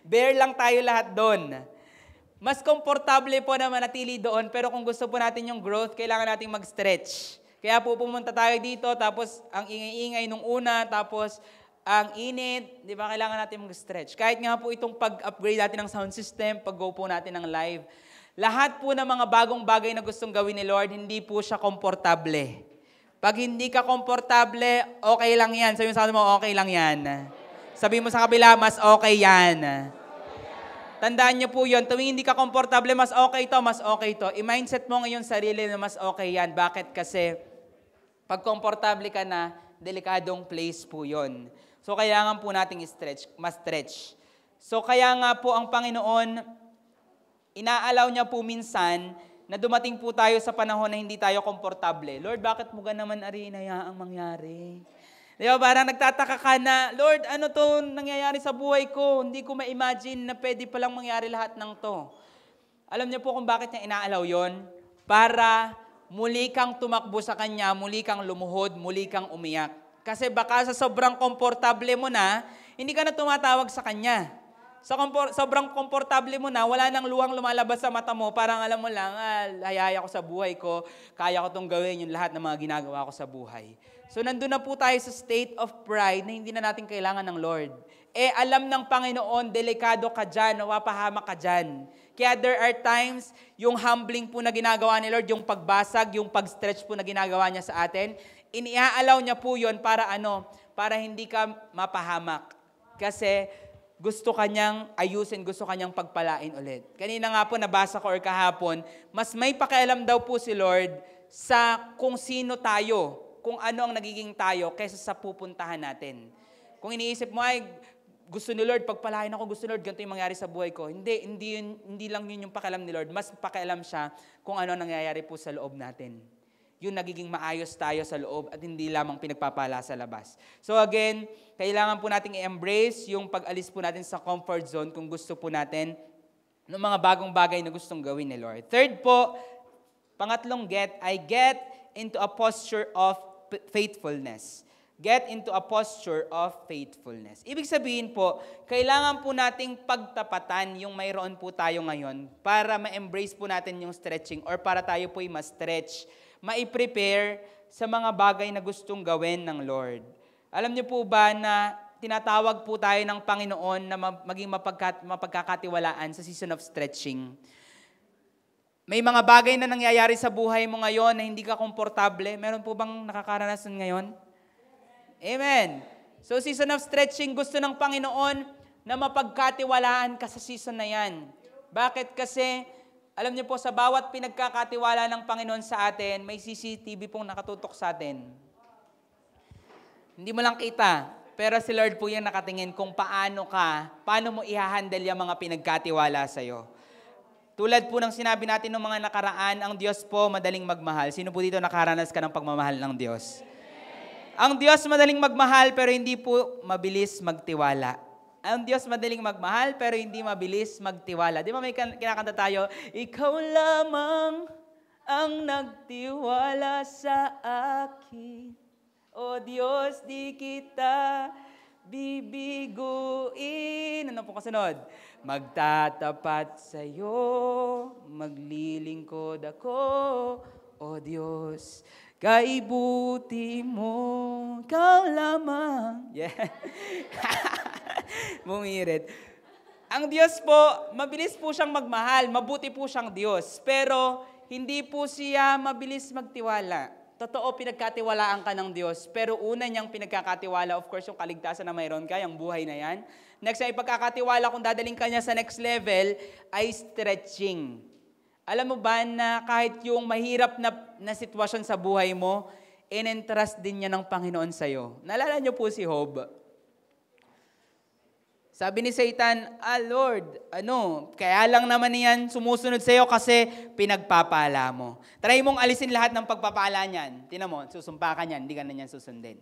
Bear lang tayo lahat doon. Mas komportable po na manatili doon, pero kung gusto po natin yung growth, kailangan nating mag-stretch. Kaya po pumunta tayo dito, tapos ang ingay-ingay nung una, tapos ang init, di ba, kailangan natin mag-stretch. Kahit nga po itong pag-upgrade natin ng sound system, pag-go po natin ng live, lahat po ng mga bagong bagay na gustong gawin ni Lord, hindi po siya komportable. Pag hindi ka komportable, okay lang yan. Sabi mo sa kanila mo, okay lang yan. Sabi mo sa kabila, mas okay yan. Tandaan niyo po yun, tuwing hindi ka komportable, mas okay to, mas okay to. I-mindset mo ngayon sarili na mas okay yan. Bakit? Kasi pag komportable ka na, delikadong place po yun. So kailangan po nating ma-stretch. So kaya nga po ang Panginoon, inaalaw niya po minsan na dumating po tayo sa panahon na hindi tayo komportable. Lord, bakit mo naman inayaang mangyari? Di ba, parang nagtataka ka na, Lord, ano to nangyayari sa buhay ko? Hindi ko ma-imagine na pwede palang mangyari lahat ng to. Alam niyo po kung bakit niya inaalaw yon? Para muli kang tumakbo sa Kanya, muli kang lumuhod, muli kang umiyak. Kasi baka sa sobrang komportable mo na, hindi ka na tumatawag sa Kanya. Sobrang komportable mo na, wala nang luhang lumalabas sa mata mo, parang alam mo lang, hayaya ko sa buhay ko, kaya ko itong gawin yung lahat ng mga ginagawa ko sa buhay. So nandun na po tayo sa state of pride na hindi na natin kailangan ng Lord. Alam ng Panginoon, delikado ka dyan, nawapahamak ka dyan. Kaya there are times, yung humbling po na ginagawa ni Lord, yung pagbasag, yung pag-stretch po na ginagawa niya sa atin, iniaalaw niya po yun para para hindi ka mapahamak. Kasi gusto kanyang ayusin, gusto kanyang pagpalain ulit. Kanina nga po nabasa ko or kahapon, mas may pakialam daw po si Lord sa kung sino tayo, kung ano ang nagiging tayo kaysa sa pupuntahan natin. Kung iniisip mo, gusto ni Lord, pagpalain ako, gusto ni Lord, ganito yung mangyari sa buhay ko. Hindi lang yun yung pakialam ni Lord. Mas pakialam siya kung ano nangyayari po sa loob natin. Yung nagiging maayos tayo sa loob at hindi lamang pinagpapala sa labas. So again, kailangan po nating i-embrace yung pag-alis po natin sa comfort zone kung gusto po natin ng mga bagong bagay na gustong gawin ni Lord. Third po, pangatlong get into a posture of faithfulness. Get into a posture of faithfulness. Ibig sabihin po, kailangan po nating pagtapatan yung mayroon po tayo ngayon para ma-embrace po natin yung stretching or para tayo po'y ma-stretch, ma-prepare sa mga bagay na gustong gawin ng Lord. Alam niyo po ba na tinatawag po tayo ng Panginoon na maging mapagkakatiwalaan sa season of stretching? May mga bagay na nangyayari sa buhay mo ngayon na hindi ka komportable. Meron po bang nakakaranasan ngayon? Amen. So season of stretching, gusto ng Panginoon na mapagkatiwalaan ka sa season na yan. Bakit? Kasi, alam niyo po, sa bawat pinagkakatiwala ng Panginoon sa atin, may CCTV pong nakatutok sa atin. Hindi mo lang kita, pero si Lord po yung nakatingin kung paano mo i-handle yung mga pinagkatiwala sa'yo. Tulad po ng sinabi natin ng mga nakaraan, ang Diyos po madaling magmahal. Sino po dito nakaranas ka ng pagmamahal ng Diyos? Ang Diyos madaling magmahal pero hindi po mabilis magtiwala. Ang Diyos madaling magmahal pero hindi mabilis magtiwala. Di ba may kinakanta tayo? Ikaw lamang ang nagtiwala sa akin. O Diyos, di kita bibiguin. Ano po kasunod? Magtatapat sa'yo, maglilingkod ako, o Diyos, kaibuti mo, ikaw lamang. Yeah. Bumirit. Ang Diyos po, mabilis po siyang magmahal, mabuti po siyang Diyos. Pero hindi po siya mabilis magtiwala. Totoo, pinagkatiwalaan ka ng Diyos. Pero una niyang pinagkakatiwala, of course, yung kaligtasan na mayroon ka, yung buhay na yan. Next ay pagkakatiwala kung dadaling ka niya sa next level, ay stretching. Alam mo ba na kahit yung mahirap na sitwasyon sa buhay mo, in-entrust din niya ng Panginoon sa'yo. Naalala niyo po si Job? Sabi ni Satan, Lord, kaya lang naman yan sumusunod sa'yo kasi pinagpapala mo. Try mong alisin lahat ng pagpapala niyan. Tingnan mo, susumpa ka niyan, hindi ka na niyan susundin.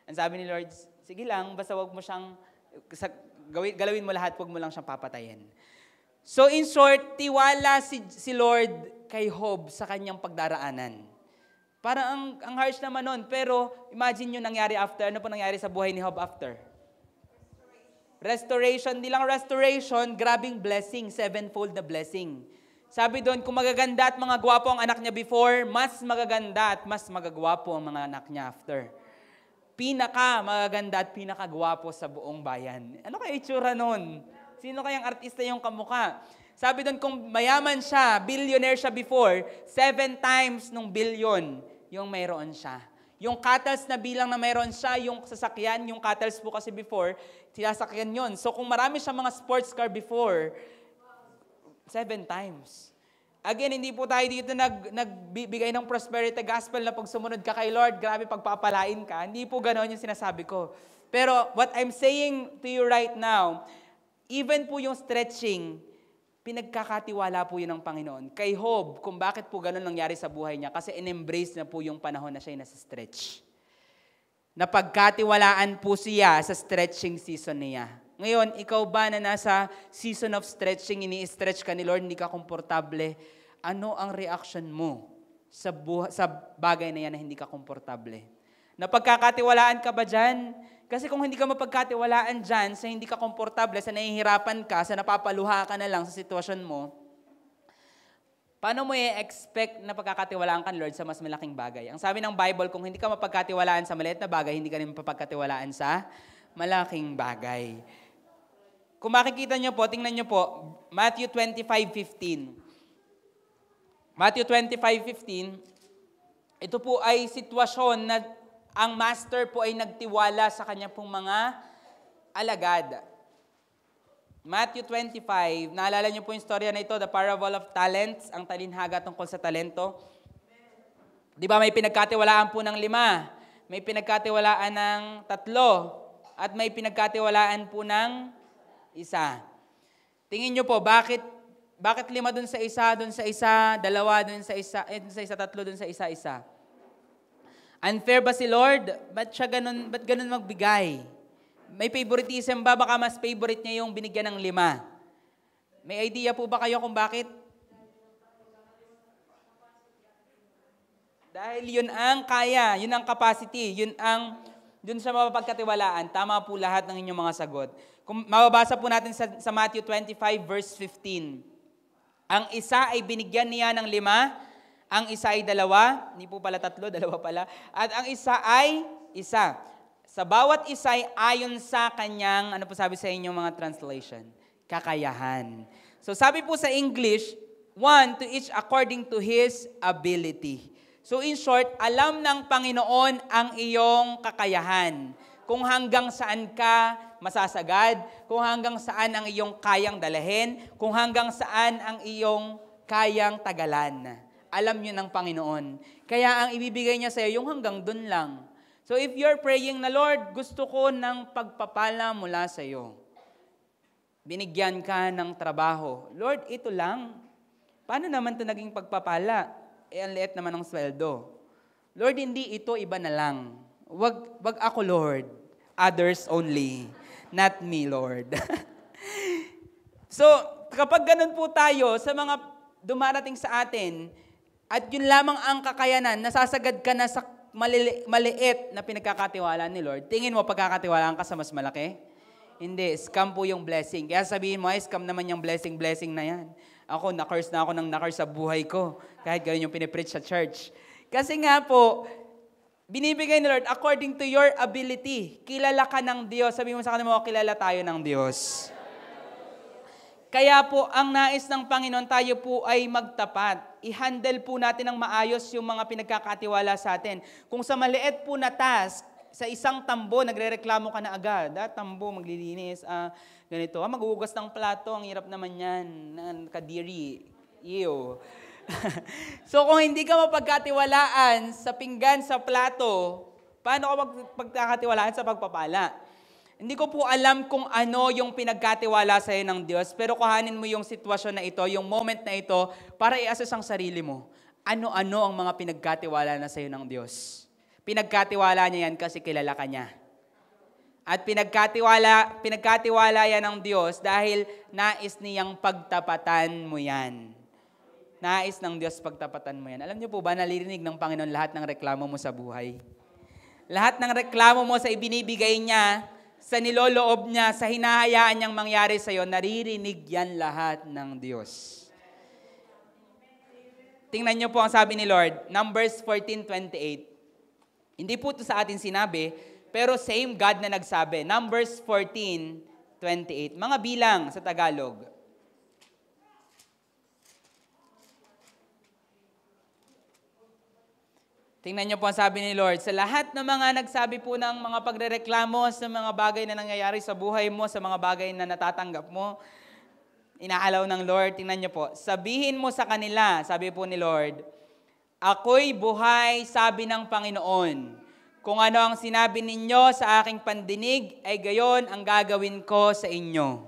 Ang sabi ni Lord, sige lang, basta wag mo siyang, galawin mo lahat, wag mo lang siyang papatayin. So in short, tiwala si Lord kay Job sa kanyang pagdaraanan. Parang ang harsh naman nun, pero imagine nyo nangyari after, ano po nangyari sa buhay ni Job after? Restoration, di lang restoration, grabing blessing, sevenfold na blessing. Sabi doon, kung magaganda at mga gwapo ang anak niya before, mas magaganda at mas magagwapo ang mga anak niya after. Pinaka magaganda at pinakagwapo sa buong bayan. Ano kaya itsura nun? Sino kayang artista yung kamukha? Sabi doon, kung mayaman siya, billionaire siya before, 7 times nung billion yung mayroon siya. Yung cattle na bilang na mayroon siya, yung sasakyan, yung cattle po kasi before, sinasakyan yun. So kung marami siya mga sports car before, 7 times. Again, hindi po tayo dito nagbibigay ng prosperity gospel na pag sumunod ka kay Lord, grabe pagpapalain ka. Hindi po ganoon yung sinasabi ko. Pero what I'm saying to you right now, even po yung stretching, pinagkakatiwala po yun ng Panginoon. Kay Job, kung bakit po ganun nangyari sa buhay niya, kasi in-embrace na po yung panahon na siya ay nasa stretch. Napagkatiwalaan po siya sa stretching season niya. Ngayon, ikaw ba na nasa season of stretching, ini-stretch ka ni Lord, hindi ka komportable, ano ang reaction mo sa bagay na yan na hindi ka komportable? Napagkakatiwalaan ka ba dyan? Kasi kung hindi ka mapagkatiwalaan dyan, sa hindi ka komportable, sa nahihirapan ka, sa napapaluha ka na lang sa sitwasyon mo, paano mo i-expect na pagkakatiwalaan ka, Lord, sa mas malaking bagay? Ang sabi ng Bible, kung hindi ka mapagkatiwalaan sa maliit na bagay, hindi ka rin mapagkatiwalaan sa malaking bagay. Kung makikita nyo po, tingnan nyo po, Matthew 25:15. Matthew 25:15, ito po ay sitwasyon na ang master po ay nagtiwala sa kanya pong mga alagad. Matthew 25, naalala niyo po yung storya na ito, the parable of talents, ang talinhaga tungkol sa talento. Di ba may pinagkatiwalaan po ng 5, may pinagkatiwalaan ng 3, at may pinagkatiwalaan po ng 1. Tingin niyo po, bakit 5 dun sa isa, 2 dun sa isa, 3 dun sa isa? Unfair ba si Lord? Ba't ganun magbigay? May favoritism ba? Baka mas favorite niya yung binigyan ng 5. May idea po ba kayo kung bakit? Dahil yun ang kaya, yun ang capacity, dun sa mapapagkatiwalaan. Tama po lahat ng inyong mga sagot. Kung mababasa po natin sa Matthew 25 verse 15. Ang isa ay binigyan niya ng 5, ang isa ay 2, hindi po pala 3, 2 pala, at ang isa ay 1. Sa bawat isa ay ayon sa kanyang, ano po sabi sa inyong mga translation? Kakayahan. So sabi po sa English, 1 to each according to his ability. So in short, alam ng Panginoon ang iyong kakayahan. Kung hanggang saan ka masasagad, kung hanggang saan ang iyong kayang dalahin, kung hanggang saan ang iyong kayang tagalan. Alam niyo ng Panginoon. Kaya ang ibibigay niya sa iyo, yung hanggang dun lang. So if you're praying na, Lord, gusto ko ng pagpapala mula sa iyo. Binigyan ka ng trabaho. Lord, ito lang. Paano naman ito naging pagpapala? Ang liit naman ng sweldo. Lord, hindi ito, iba na lang. Wag ako, Lord. Others only. Not me, Lord. So, kapag ganun po tayo sa mga dumarating sa atin, at yun lamang ang kakayanan, nasasagad ka na sa maliit na pinagkakatiwalaan ni Lord, tingin mo pagkakatiwalaan ka sa mas malaki? Hindi, scam po yung blessing. Kaya sabihin mo, ay scam naman yung blessing na yan. Ako, na-curse na ako ng na-curse sa buhay ko. Kahit gano'n yung pinipreach sa church. Kasi nga po, binibigay ni Lord according to your ability. Kilala ka ng Diyos. Sabihin mo sa kanila mo, kilala tayo ng Diyos. Kaya po, ang nais ng Panginoon, tayo po ay magtapat. I-handle po natin ng maayos yung mga pinagkakatiwala sa atin. Kung sa maliit po na task, sa isang tambo, nagre-reklamo ka na agad. Tambo, maglilinis, ganito. Maghuhugas ng plato, ang hirap naman yan. Kadiri. Ew. So kung hindi ka mapagkatiwalaan sa pinggan, sa plato, paano ka magpagkakatiwalaan sa pagpapala? Hindi ko po alam kung ano yung pinagkatiwala sa'yo ng Diyos, pero kuhanin mo yung sitwasyon na ito, yung moment na ito, para i-assess ang sarili mo. Ano-ano ang mga pinagkatiwala na sa'yo ng Diyos? Pinagkatiwala niya yan kasi kilala ka niya. At pinagkatiwala yan ng Diyos dahil nais niyang pagtapatan mo yan. Nais ng Diyos pagtapatan mo yan. Alam niyo po ba, naririnig ng Panginoon lahat ng reklamo mo sa buhay? Lahat ng reklamo mo sa ibinibigay niya, sa niloloob niya, sa hinahayaan niyang mangyari sa iyo, naririnig yan lahat ng Diyos. Tingnan niyo po ang sabi ni Lord, Numbers 14:28. Hindi po ito sa atin sinabi, pero same God na nagsabi. Numbers 14:28. Mga bilang sa Tagalog. Tingnan niyo po ang sabi ni Lord, sa lahat ng mga nagsabi po ng mga pagrereklamo sa mga bagay na nangyayari sa buhay mo, sa mga bagay na natatanggap mo, inaalaw ng Lord, tingnan niyo po, sabihin mo sa kanila, sabi po ni Lord, ako'y buhay, sabi ng Panginoon. Kung ano ang sinabi ninyo sa aking pandinig, ay gayon ang gagawin ko sa inyo.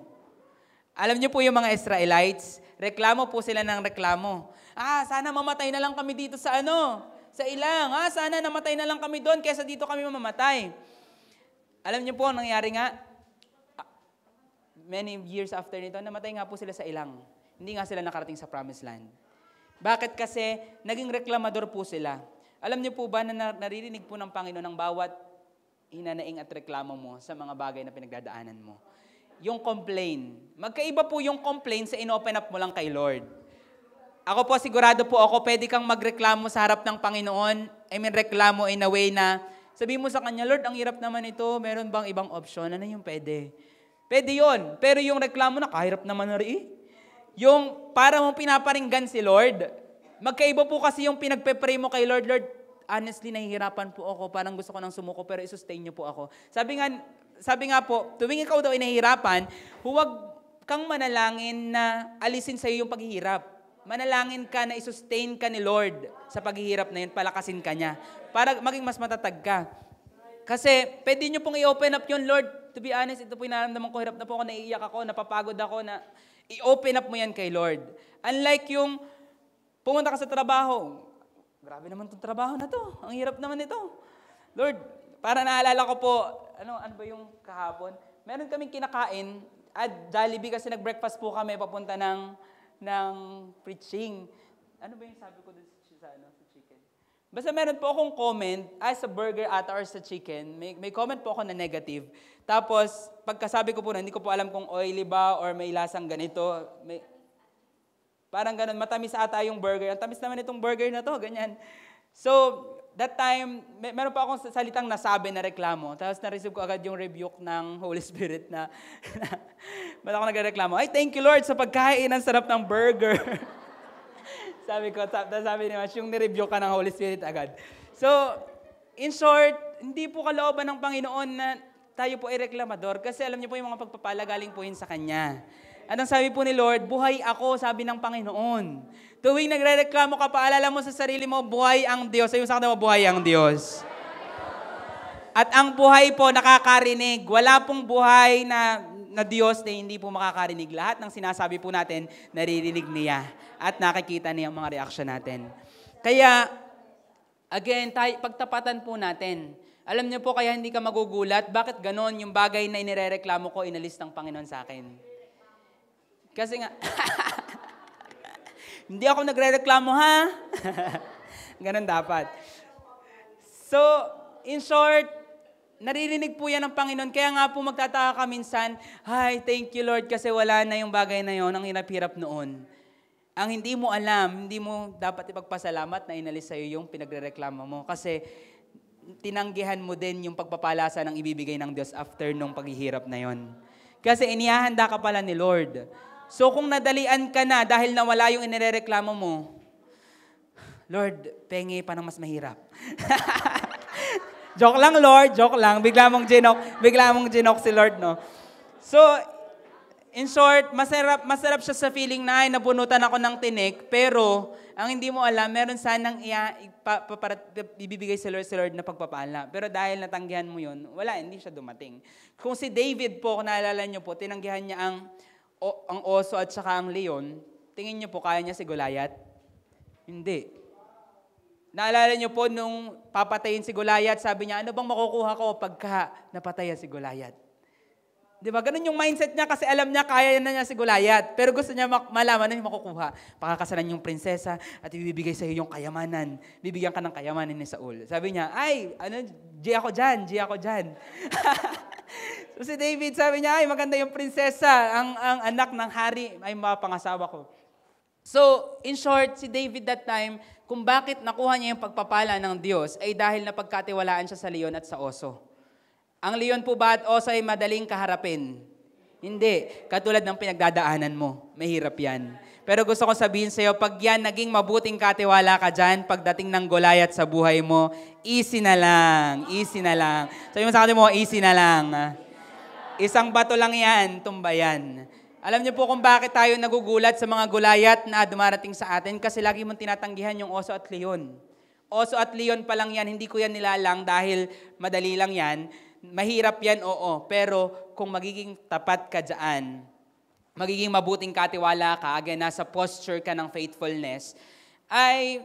Alam niyo po yung mga Israelites, reklamo po sila ng reklamo. Sana mamatay na lang kami dito sa sa ilang. Sana namatay na lang kami doon kaysa dito kami mamamatay. Alam niyo po, ang nangyari nga, many years after nito, namatay nga po sila sa ilang. Hindi nga sila nakarating sa promised land. Bakit? Kasi naging reklamador po sila. Alam niyo po ba na naririnig po ng Panginoon ang bawat hinanaing at reklamo mo sa mga bagay na pinagdadaanan mo? Yung complain. Magkaiba po yung complain sa inopen up mo lang kay Lord. Ako po, sigurado po ako, pwede kang magreklamo sa harap ng Panginoon. Reklamo in a way na, sabihin mo sa Kanya, Lord, ang hirap naman ito, meron bang ibang option? Ano yung pwede? Pwede yun. Pero yung reklamo na, kahirap naman na rin. Yung para mong pinaparinggan si Lord, magkaiba po kasi yung pinagpe-pray mo kay Lord, Lord, honestly, nahihirapan po ako, parang gusto ko nang sumuko, pero isustain niyo po ako. Sabi nga po, tuwing ikaw daw ay nahihirapan, huwag kang manalangin na alisin sa'yo yung paghihirap. Manalangin ka na isustain ka ni Lord sa paghihirap na yun, palakasin ka niya, para maging mas matatag ka. Kasi pwede nyo pong i-open up yun, Lord. To be honest, ito po yung nararamdaman ko, hirap na po ako, naiiyak ako, napapagod ako, na i-open up mo yan kay Lord. Unlike yung pumunta ka sa trabaho, grabe naman itong trabaho na to, ang hirap naman ito. Lord, para naalala ko po, ano ba yung kahapon? Meron kaming kinakain, at Jollibee kasi nag-breakfast po kami, papunta ng preaching. Ano ba yung sabi ko dun sa chicken? Basta meron po akong comment, sa burger ata or sa chicken, may comment po ako na negative. Tapos, pagkasabi ko po na, hindi ko po alam kung oily ba or may lasang ganito. Parang ganun, matamis ata yung burger. Ang tamis naman itong burger na to, ganyan. So, that time, meron pa akong salitang nasabi na reklamo. Tapos na-receive ko agad yung rebuke ng Holy Spirit na ba't ako nagreklamo? Ay, thank you Lord sa pagkain, ang sarap ng burger. Sabi ni Mas, yung nirebuke ka ng Holy Spirit agad. So, in short, hindi po kalooban ng Panginoon na tayo po ay reklamador kasi alam niyo po yung mga pagpapala galing po yun sa Kanya. At ang sabi po ni Lord, buhay ako, sabi ng Panginoon. Tuwing nagre-reklamo ka, paalala mo sa sarili mo, buhay ang Diyos. Sabi mo sa kanila, buhay ang Diyos. At ang buhay po nakakarinig. Wala pong buhay na Diyos na hindi po makakarinig. Lahat ng sinasabi po natin, naririnig niya. At nakikita niya ang mga reaksyon natin. Kaya, again, pagtapatan po natin. Alam niyo po kaya hindi ka magugulat, bakit ganon yung bagay na inirereklamo ko, inalis ng Panginoon sa akin? Kasi nga, hindi ako nagre-reklamo, ha? Ganon dapat. So, in short, naririnig po yan ng Panginoon. Kaya nga po magtataka ka minsan, ay, thank you Lord, kasi wala na yung bagay na yon, ang hirap-hirap noon. Ang hindi mo alam, hindi mo dapat ipagpasalamat na inalis sa'yo yung pinagre-reklamo mo. Kasi tinanggihan mo din yung pagpapalasa ng ibibigay ng Diyos after nung paghihirap na yon. Kasi inihahanda ka pala ni Lord. So kung nadalian ka na dahil nawala yung inirereklamo mo, Lord, pengi pa ng mas mahirap. Joke lang, Lord, joke lang. Bigla mong ginok si Lord, no? So, in short, masarap siya sa feeling na ay nabunutan ako ng tinik, pero ang hindi mo alam, meron sanang ibibigay si Lord na pagpapala. Pero dahil natanggihan mo yun, hindi siya dumating. Kung si David po, kung naalala niyo po, tinanggihan niya ang oso at saka ang leon, tingin niyo po, kaya niya si Goliath? Hindi. Naalala niyo po, nung papatayin si Goliath, sabi niya, ano bang makukuha ko pagka napatayan si Goliath? Di ba? Ganun yung mindset niya kasi alam niya, kaya na niya si Goliath. Pero gusto niya malaman na yung makukuha. Pakakasalan yung prinsesa at ibibigay sa iyo yung kayamanan. Bibigyan ka ng kayamanan ni Saul. Sabi niya, G ako dyan. So si David, sabi niya, maganda yung prinsesa, ang anak ng hari, ay mapangasawa ko. So, in short, si David that time, kung bakit nakuha niya yung pagpapala ng Diyos, ay dahil napagkatiwalaan siya sa leon at sa oso. Ang leon po ba at oso ay madaling kaharapin? Hindi. Katulad ng pinagdadaanan mo. Mahirap yan. Pero gusto ko sabihin sa iyo, pag yan naging mabuting katiwala ka dyan, pagdating ng Goliath sa buhay mo, easy na lang. Easy na lang. Sabi mo sa kanila mo, easy na lang. Isang bato lang yan, tumbayan. Alam niyo po kung bakit tayo nagugulat sa mga Goliath na dumarating sa atin? Kasi lagi mong tinatanggihan yung oso at leon. Oso at leon pa lang yan, hindi ko yan nilalang dahil madali lang yan. Mahirap yan, oo. Pero kung magiging tapat ka dyan, magiging mabuting katiwala ka, again, nasa posture ka ng faithfulness, ay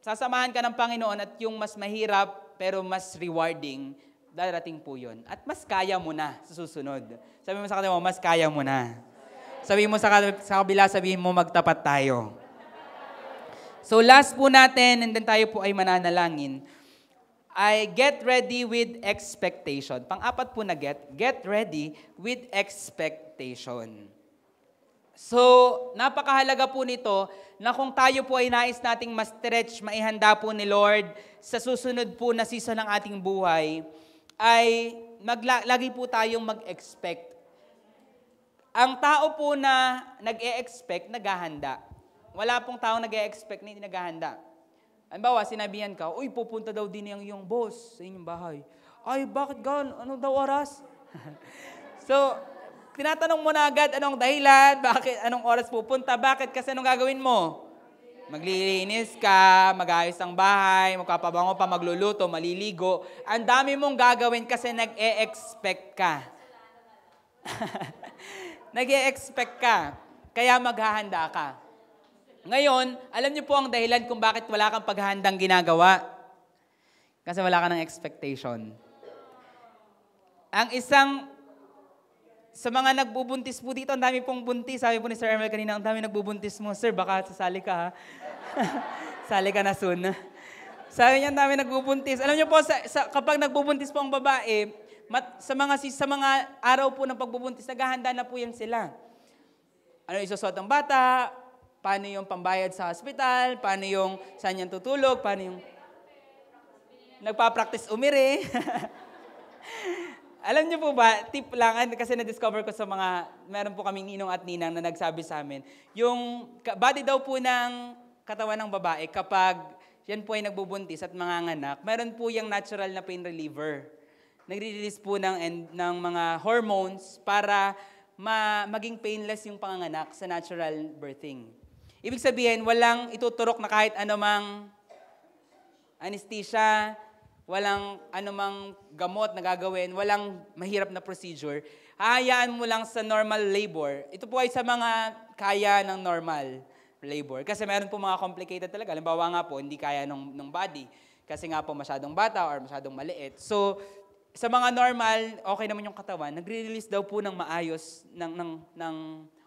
sasamahan ka ng Panginoon at yung mas mahirap pero mas rewarding, darating po yun. At mas kaya mo na sa susunod. Sabi mo sa kanila mo, mas kaya mo na. Sabi mo sa kabila, sabihin mo, magtapat tayo. So last po natin, and then tayo po ay mananalangin, ay get ready with expectation. Pang-apat po na get ready with expectation. So, napakahalaga po nito na kung tayo po ay nais nating ma-stretch, maihanda po ni Lord sa susunod po na season ng ating buhay, ay lagi po tayong mag-expect. Ang tao po na nag-e-expect, naghahanda. Wala pong taong nag-e-expect na hindi naghahanda. Halimbawa, sinabihan ka, uy, pupunta daw din yung boss sa inyong bahay. Ay, bakit gan? Ano daw oras? So, tinatanong mo na agad anong dahilan, anong oras pupunta, bakit? Kasi anong gagawin mo? Maglilinis ka, mag-ayos ang bahay, magpapabango pa, magluluto, maliligo. Ang dami mong gagawin kasi nag-e-expect ka. Nag-e-expect ka, kaya maghahanda ka. Ngayon, alam niyo po ang dahilan kung bakit wala kang paghahandang ginagawa. Kasi wala ka ng expectation. Ang isang, sa mga nagbubuntis po dito, ang dami pong buntis. Sabi po ni Sir Emel kanina, ang dami nagbubuntis mo. Sir, baka sasali ka ha. Sali ka na soon. Sabi niya, ang dami nagbubuntis. Alam niyo po, kapag nagbubuntis po ang babae, sa mga araw po ng pagbubuntis, naghahanda na po yan sila. Ano isusot ng bata, paano yung pambayad sa hospital, paano yung saan yan tutulog, paano yung nagpa-practice umiri. Alam niyo po ba, tip lang, kasi na-discover ko sa meron po kaming ninong at ninang na nagsabi sa amin, yung body daw po ng katawan ng babae, kapag yan po ay nagbubuntis at manganganak, meron po yung natural na pain reliever. Nagre-release po ng mga hormones para maging painless yung panganganak sa natural birthing. Ibig sabihin, walang ituturok na kahit anumang anesthesia, walang anumang gamot na gagawin, walang mahirap na procedure. Hahayaan mo lang sa normal labor. Ito po ay sa mga kaya ng normal labor. Kasi meron po mga complicated talaga. Halimbawa nga po, hindi kaya ng body. Kasi nga po masyadong bata or masyadong maliit. So, sa mga normal, okay naman yung katawan, nagre-release daw po ng maayos ng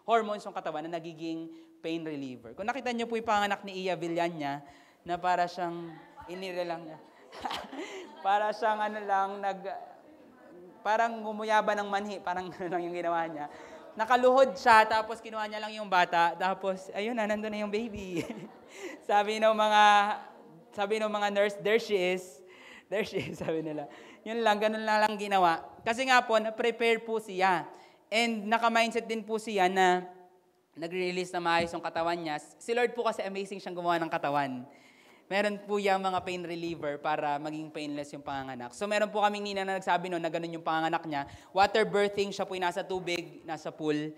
hormones yung katawan na nagiging pain reliever. Kung nakita niyo po yung panganak ni Iya Villania, na para siyang, inirelang niya, para siyang parang gumuyaba ng manhi, parang lang yung ginawa niya. Nakaluhod siya, tapos kinuha niya lang yung bata, tapos, ayun na, nandun na yung baby. sabi ng mga nurse, there she is, sabi nila. Yun lang, ganun lang ginawa. Kasi nga po, na-prepare po siya. And naka-mindset din po siya na nagre-release na maayos yung katawan niya. Si Lord po kasi amazing siyang gumawa ng katawan. Meron po yung mga pain reliever para maging painless yung panganganak. So meron po kaming nina na nagsabi noon na ganun yung panganganak niya. Water birthing, siya po yung nasa tubig, nasa pool,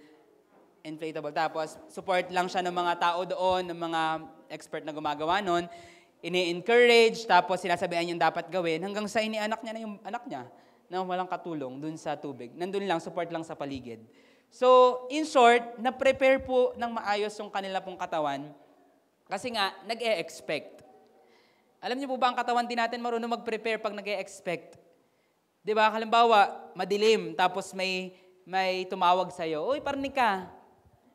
inflatable. Tapos support lang siya ng mga tao doon, ng mga expert na gumagawa noon. Ini-encourage, tapos sinasabihan yung dapat gawin, hanggang sa inianak niya na yung anak niya na walang katulong dun sa tubig. Nandun lang, support lang sa paligid. So, in short, na-prepare po ng maayos yung kanila pong katawan kasi nga, nag-e-expect. Alam niyo po ba, ang katawan din natin marunong mag-prepare pag nag-e-expect. Di ba? Halimbawa, madilim, tapos may tumawag sa'yo, uy, parni ka.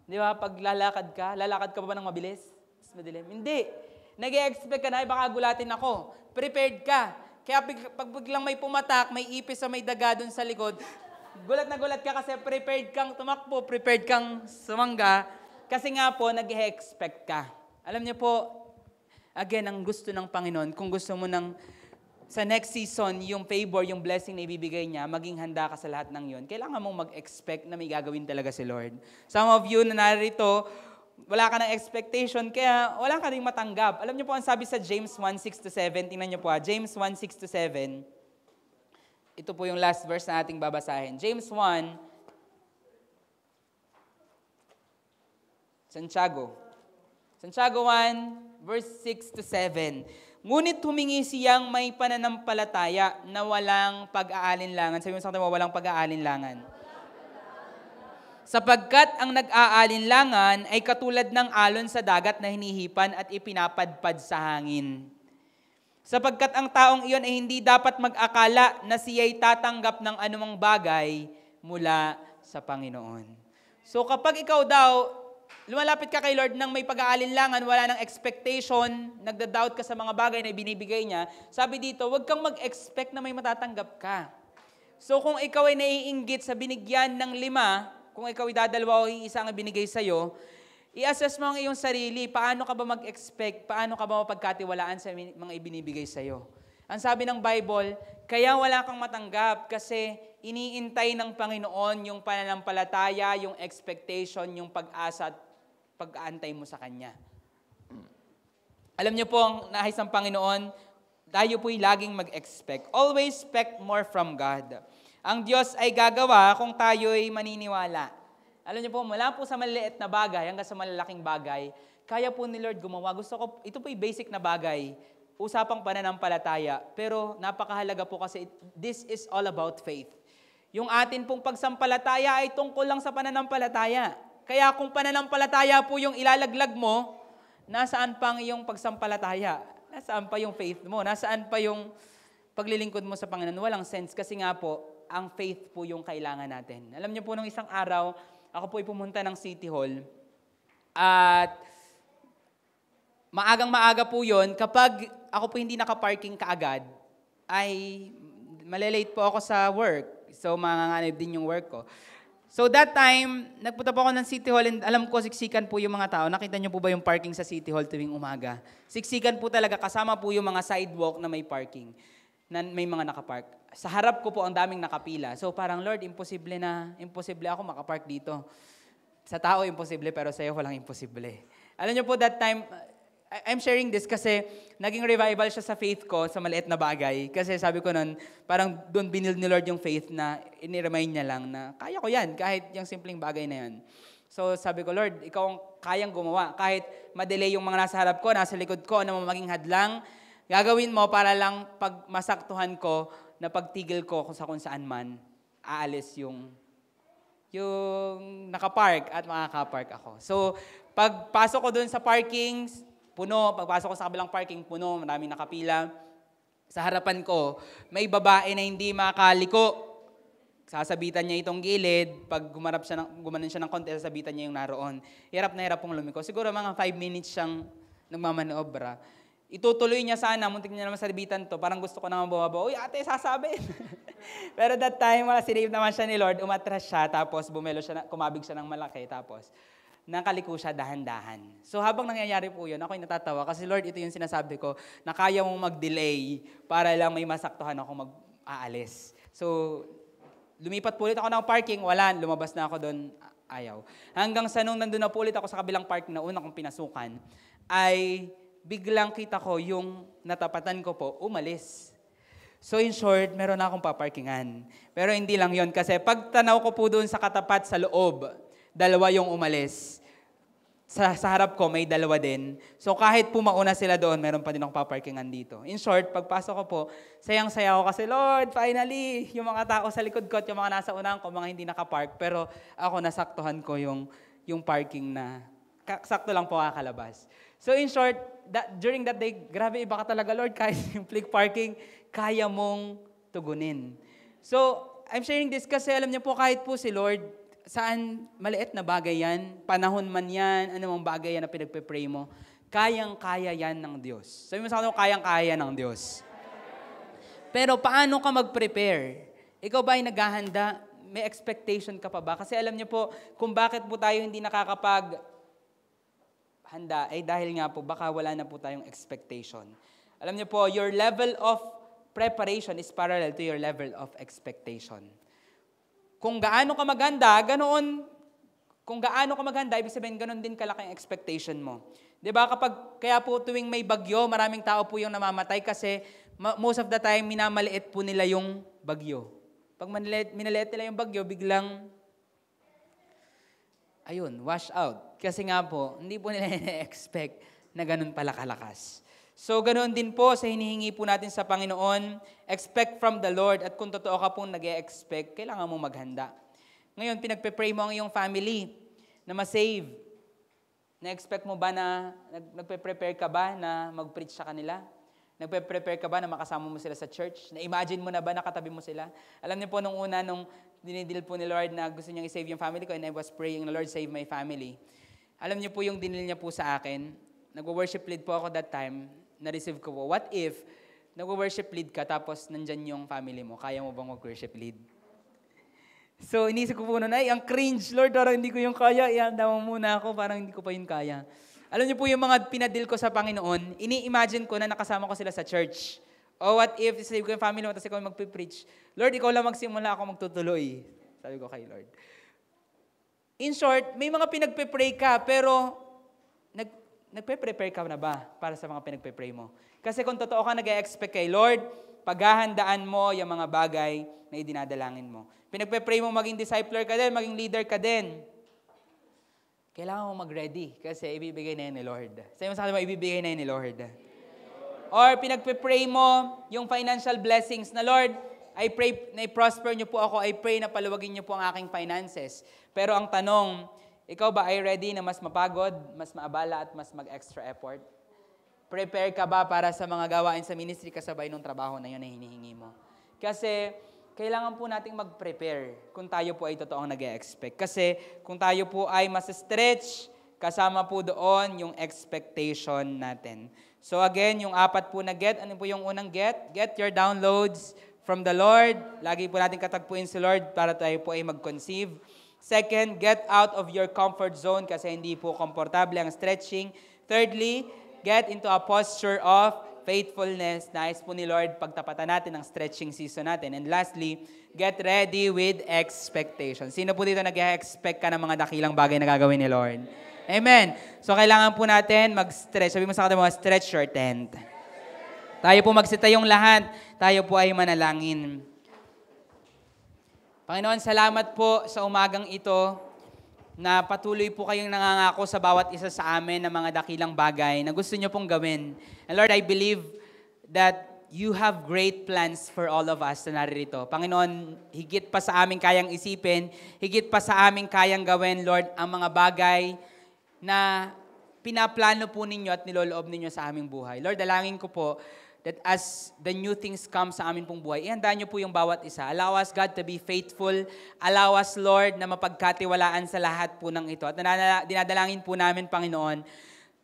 Di ba? Pag lalakad ka ba ng mabilis? Mas madilim. Hindi. Nag-e-expect ka na, baka gulatin ako. Prepared ka. Kaya pag biglang may pumatak, may ipis o may daga dun sa likod, gulat na gulat ka kasi prepared kang tumakbo, prepared kang sumangga, kasi nga po, nag-e-expect ka. Alam niyo po, again, ang gusto ng Panginoon, kung gusto mo sa next season, yung favor, yung blessing na ibibigay niya, maging handa ka sa lahat ng yun, kailangan mong mag-expect na may gagawin talaga si Lord. Some of you na narito, wala ka ng expectation, kaya wala ka rin matanggap. Alam niyo po, ang sabi sa James 1:6-7, tingnan niyo po James 1:6-7, ito po yung last verse na ating babasahin. James 1, Santiago 1, verse 6-7. Ngunit humingi siyang may pananampalataya na walang pag-aalinlangan. Sabi mo sa kanila, walang pag-aalinlangan. Sapagkat ang nag-aalinlangan ay katulad ng alon sa dagat na hinihipan at ipinapadpad sa hangin. Sapagkat ang taong iyon ay hindi dapat mag-akala na siya'y tatanggap ng anumang bagay mula sa Panginoon. So kapag ikaw daw, lumalapit ka kay Lord nang may pag-aalinlangan, wala nang expectation, nagda-doubt ka sa mga bagay na binibigay niya, sabi dito, huwag kang mag-expect na may matatanggap ka. So kung ikaw ay naiinggit sa binigyan ng 5, kung ikaw ay dadalwa o isa ang binigay sa'yo, i-assess mo ang iyong sarili, paano ka ba mag-expect, paano ka ba mapagkatiwalaan sa mga ibinibigay sa'yo. Ang sabi ng Bible, kaya wala kang matanggap kasi iniintay ng Panginoon yung pananampalataya, yung expectation, yung pag-asa at pag-aantay mo sa Kanya. Alam niyo po, ang nais ng Panginoon, tayo po'y laging mag-expect. Always expect more from God. Ang Diyos ay gagawa kung tayo'y maniniwala. Alam niyo po, mula po sa maliliit na bagay hanggang sa malalaking bagay, kaya po ni Lord gumawa. Gusto ko, ito po'y basic na bagay, usapang pananampalataya, pero napakahalaga po kasi this is all about faith. Yung atin pong pagsampalataya ay tungkol lang sa pananampalataya. Kaya kung pananampalataya po yung ilalaglag mo, nasaan pa ang iyong pagsampalataya? Nasaan pa yung faith mo? Nasaan pa yung paglilingkod mo sa Panginoon? Walang sense kasi nga po, ang faith po yung kailangan natin. Alam niyo po, nung isang araw, ako po ay pumunta ng City Hall at maagang-maaga po yun, kapag ako po hindi nakaparking kaagad, ay malilate po ako sa work. So, manganganib din yung work ko. So, that time, nagpunta po ako ng City Hall and alam ko, siksikan po yung mga tao. Nakita niyo po ba yung parking sa City Hall tuwing umaga? Siksikan po talaga, kasama po yung mga sidewalk na may parking, na may mga nakapark. Sa harap ko po ang daming nakapila. So, parang, Lord, imposible ako makapark dito. Sa tao, imposible, pero sa iyo, walang imposible. Alam niyo po, that time, I'm sharing this kasi naging revival siya sa faith ko sa maliit na bagay. Kasi sabi ko nun, parang doon binild ni Lord yung faith na iniremind niya lang na kaya ko yan, kahit yung simpleng bagay na yan. So sabi ko, Lord, ikaw ang kayang gumawa. Kahit madelay yung mga nasa harap ko, nasa likod ko, ano maging hadlang, gagawin mo para lang pag masaktuhan ko, na pagtigil ko kung saan man, aalis yung nakapark at makakapark ako. So pagpasok ko doon sa parking, puno. Pagpasok ko sa kabilang parking, puno. Maraming nakapila. Sa harapan ko, may babae na hindi makaliko. Sasabitan niya itong gilid. Pag gumanon siya ng konti, sasabitan niya yung naroon. Hirap na hirap pong lumiko. Siguro mga 5 minutes siyang nagmamaniobra. Itutuloy niya sana, muntik niya naman sabitan to. Parang gusto ko naman bumaba. Uy, ate, sasabit. Pero that time, sinave naman siya ni Lord. Umatras siya, tapos bumelo siya, kumabig siya ng malaki. Tapos nakaliko siya dahan-dahan. So habang nangyayari po yun, ako'y natatawa kasi Lord, ito yung sinasabi ko, na kaya mong mag-delay para lang may masaktuhan ako mag-aalis. So lumipat po ulit ako ng parking, wala, lumabas na ako doon, ayaw. Hanggang sa nung nandun na po ulit ako sa kabilang parking na una kong pinasukan, ay biglang kita ko yung natapatan ko po, umalis. So in short, meron na akong paparkingan. Pero hindi lang yon kasi pag tanaw ko po doon sa katapat sa loob, dalawa yung umalis. Sa harap ko, may dalawa din. So kahit pumauna sila doon, meron pa din akong paparkingan dito. In short, pagpasok ko po, sayang-saya ako kasi, Lord, finally, yung mga tao sa likod ko at yung mga nasa unahan ko, mga hindi nakapark. Pero ako, nasaktuhan ko yung parking na, sakto lang po kakalabas. So in short, during that day, grabe, iba ka talaga, Lord, kahit yung flick parking, kaya mong tugunin. So, I'm sharing this kasi alam niyo po, kahit po si Lord, saan maliit na bagay yan, panahon man yan, anumang bagay yan na pinagpe-pray mo, kayang-kaya yan ng Diyos. Sabi mo sa akin, kayang-kaya ng Diyos. Pero paano ka mag-prepare? Ikaw ba ay naghahanda? May expectation ka pa ba? Kasi alam niyo po, kung bakit po tayo hindi nakakapag-handa, ay dahil nga po, baka wala na po tayong expectation. Alam niyo po, your level of preparation is parallel to your level of expectation. Kung gaano ka maganda, ganoon. Kung gaano ka maganda, ibig sabihin, ganoon din kalaki ang expectation mo. 'Di ba? Kaya po tuwing may bagyo, maraming tao po yung namamatay kasi most of the time, minamaliit po nila yung bagyo. Pag minaliit nila yung bagyo, biglang, wash out. Kasi nga po, hindi po nila na-expect na ganun pala kalakas. So, ganoon din po sa hinihingi po natin sa Panginoon, expect from the Lord. At kung totoo ka pong nag-e-expect, kailangan mo maghanda. Ngayon, pinagpe-pray mo ang iyong family na ma-save. Na-expect mo ba na, nagpe-prepare ka ba na mag-preach sa kanila? Nagpe-prepare ka ba na makasama mo sila sa church? Na-imagine mo na ba nakatabi mo sila? Alam niyo po, nung una, nung dinidil po ni Lord na gusto niyang i-save yung family ko and I was praying, Lord, save my family. Alam niyo po yung dinil niya po sa akin. Nag-worship lead po ako that time. Na-receive ko po, what if nag-worship lead ka tapos nandyan yung family mo? Kaya mo bang mag-worship lead? So, inisip ko po noon, ang cringe, Lord, parang hindi ko yung kaya. Ihanda mo muna ako, parang hindi ko pa yun kaya. Alam niyo po yung mga pinadil ko sa Panginoon, ini-imagine ko na nakasama ko sila sa church. O what if, save ko yung family mo, tapos ikaw magpipreach. Lord, ikaw lang magsimula, ako magtutuloy. Sabi ko kay Lord. In short, may mga pinagpe-pray ka, pero nagpe-prepare ka na ba para sa mga pinagpe-pray mo? Kasi kung totoo ka nag-e-expect kay Lord, paghahandaan mo yung mga bagay na idinadalangin mo. Pinagpe-pray mo maging discipler ka din, maging leader ka din. Kailangan mo mag-ready kasi ibibigay na yan ni Lord. Sabi mo sa akin, ibibigay na yan ni Lord. Or pinagpe-pray mo yung financial blessings na, Lord, I pray na i-prosper niyo po ako, I pray na paluwagin niyo po ang aking finances. Pero ang tanong, ikaw ba ay ready na mas mapagod, mas maabala at mas mag-extra effort? Prepare ka ba para sa mga gawain sa ministry kasabay ng trabaho na yun na hinihingi mo? Kasi kailangan po nating mag-prepare kung tayo po ay totoong nag-e-expect. Kasi kung tayo po ay mas stretch, kasama po doon yung expectation natin. So again, yung 4 po na get, ano po yung unang get? Get your downloads from the Lord. Lagi po natin katagpuin si Lord para tayo po ay mag-conceive. Second, get out of your comfort zone kasi hindi po komportable ang stretching. Thirdly, get into a posture of faithfulness. Nais po ni Lord pagtapatan natin ang stretching season natin. And lastly, get ready with expectation. Sino po dito nag-expect ka ng mga dakilang bagay na gagawin ni Lord? Amen. So kailangan po natin mag-stretch. Sabi mo sa kanila, stretch your tent. Tayo po magsitayong lahat. Tayo po ay manalangin. Panginoon, salamat po sa umagang ito na patuloy po kayong nangangako sa bawat isa sa amin ng mga dakilang bagay na gusto niyo pong gawin. And Lord, I believe that you have great plans for all of us na naririto. Panginoon, higit pa sa aming kayang isipin, higit pa sa aming kayang gawin, Lord, ang mga bagay na pinaplano po ninyo at niloloob ninyo sa aming buhay. Lord, dalangin ko po that as the new things come sa amin pong buhay, ihandaan niyo po yung bawat isa. Allow us, God, to be faithful. Allow us, Lord, na mapagkatiwalaan sa lahat po ng ito. At dinadalangin po namin, Panginoon,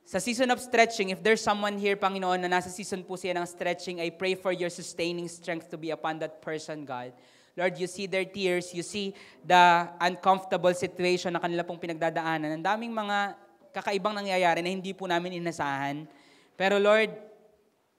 sa season of stretching, if there's someone here, Panginoon, na nasa season po siya ng stretching, I pray for your sustaining strength to be upon that person, God. Lord, you see their tears, you see the uncomfortable situation na kanila pong pinagdadaanan. Ang daming mga kakaibang nangyayari na hindi po namin inasahan. Pero Lord,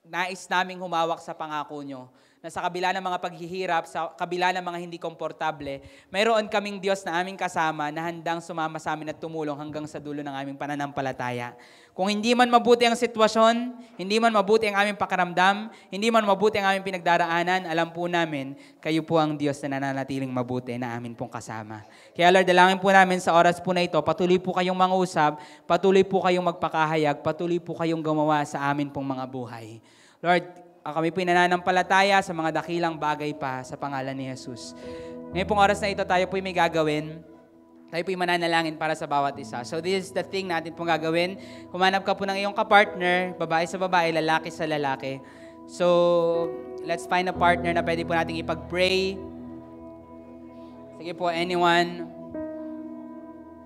nais naming humawak sa pangako nyo na sa kabila ng mga paghihirap, sa kabila ng mga hindi komportable, mayroon kaming Diyos na aming kasama na handang sumama sa amin at tumulong hanggang sa dulo ng aming pananampalataya. Kung hindi man mabuti ang sitwasyon, hindi man mabuti ang aming pakiramdam, hindi man mabuti ang aming pinagdaraanan, alam po namin, kayo po ang Diyos na nananatiling mabuti na amin pong kasama. Kaya Lord, dalangin po namin sa oras po na ito, patuloy po kayong mangusap, patuloy po kayong magpakahayag, patuloy po kayong gumawa sa amin pong mga buhay. Lord, kami po nananampalataya sa mga dakilang bagay pa sa pangalan ni Jesus. Ngayon pong oras na ito, tayo po may gagawin. Tayo po'y mananalangin para sa bawat isa. So this is the thing natin pong gagawin. Kumanap ka po ng iyong kapartner, babae sa babae, lalaki sa lalaki. So let's find a partner na pwede po natin ipag-pray. Sige po, anyone.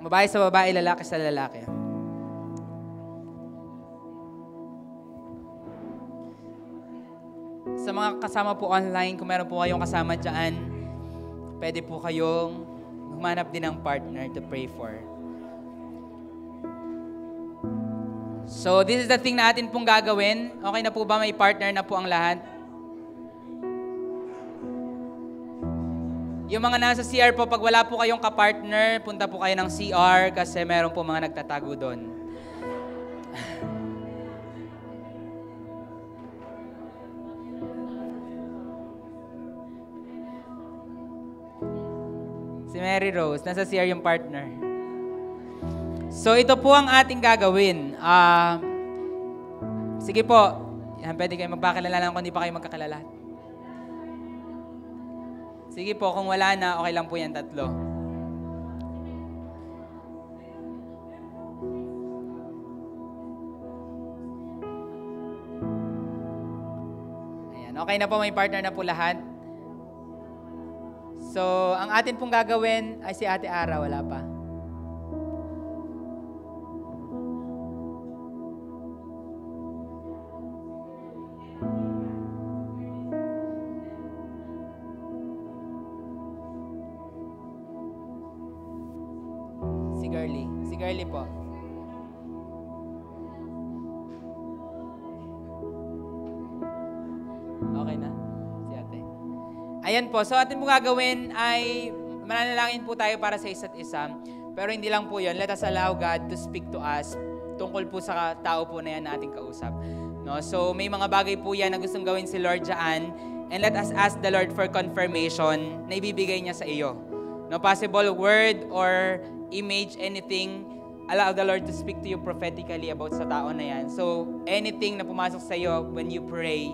Babae sa babae, lalaki sa lalaki. Sa mga kasama po online, kung meron po kayong kasama dyan, pwede po kayong humanap din ng partner to pray for. So, this is the thing na atin pong gagawin. Okay na po ba? May partner na po ang lahat? Yung mga nasa CR po, pag wala po kayong kapartner, punta po kayo ng CR kasi meron po mga nagtatago doon. Si Mary Rose, nasa CR yung partner. So, ito po ang ating gagawin. Sige po, pwede kayo magpakilala lang kung hindi pa kayo magkakilala. Sige po, kung wala na, okay lang po yan, tatlo. Ayan, okay na po, may partner na po lahat. So, ang atin pong gagawin ay si Ate Ara, wala pa. Si Girly po. Okay na? Si Ate. Ayan po, so atin po gagawin ay mananalangin po tayo para sa isa't isa. Pero hindi lang po yun, let us allow God to speak to us tungkol po sa tao po na yan na ating kausap. No? So may mga bagay po yan na gustong gawin si Lord dyan, and let us ask the Lord for confirmation na ibibigay niya sa iyo. No possible word or image, anything, allow the Lord to speak to you prophetically about sa tao na yan. So anything na pumasok sa iyo when you pray,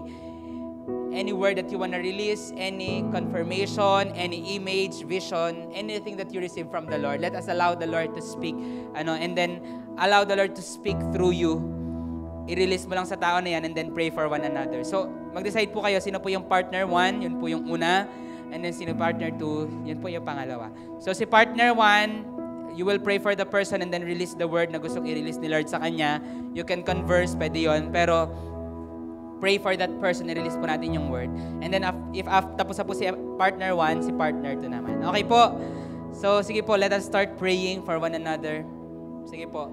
any word that you want to release, any confirmation, any image, vision, anything that you receive from the Lord, let us allow the Lord to speak, and then allow the Lord to speak through you. I-release mo lang sa tao na yan and then pray for one another. So, mag-decide po kayo, sino po yung partner 1, yun po yung una, and then sino partner 2, yun po yung pangalawa. So, si partner 1, you will pray for the person and then release the word na gustong i-release ni Lord sa kanya. You can converse, pwede yun, pero pray for that person, i-release po natin yung word. And then, tapos na po si partner 1, si partner 2 naman. Okay po? So, sige po, let us start praying for one another. Sige po.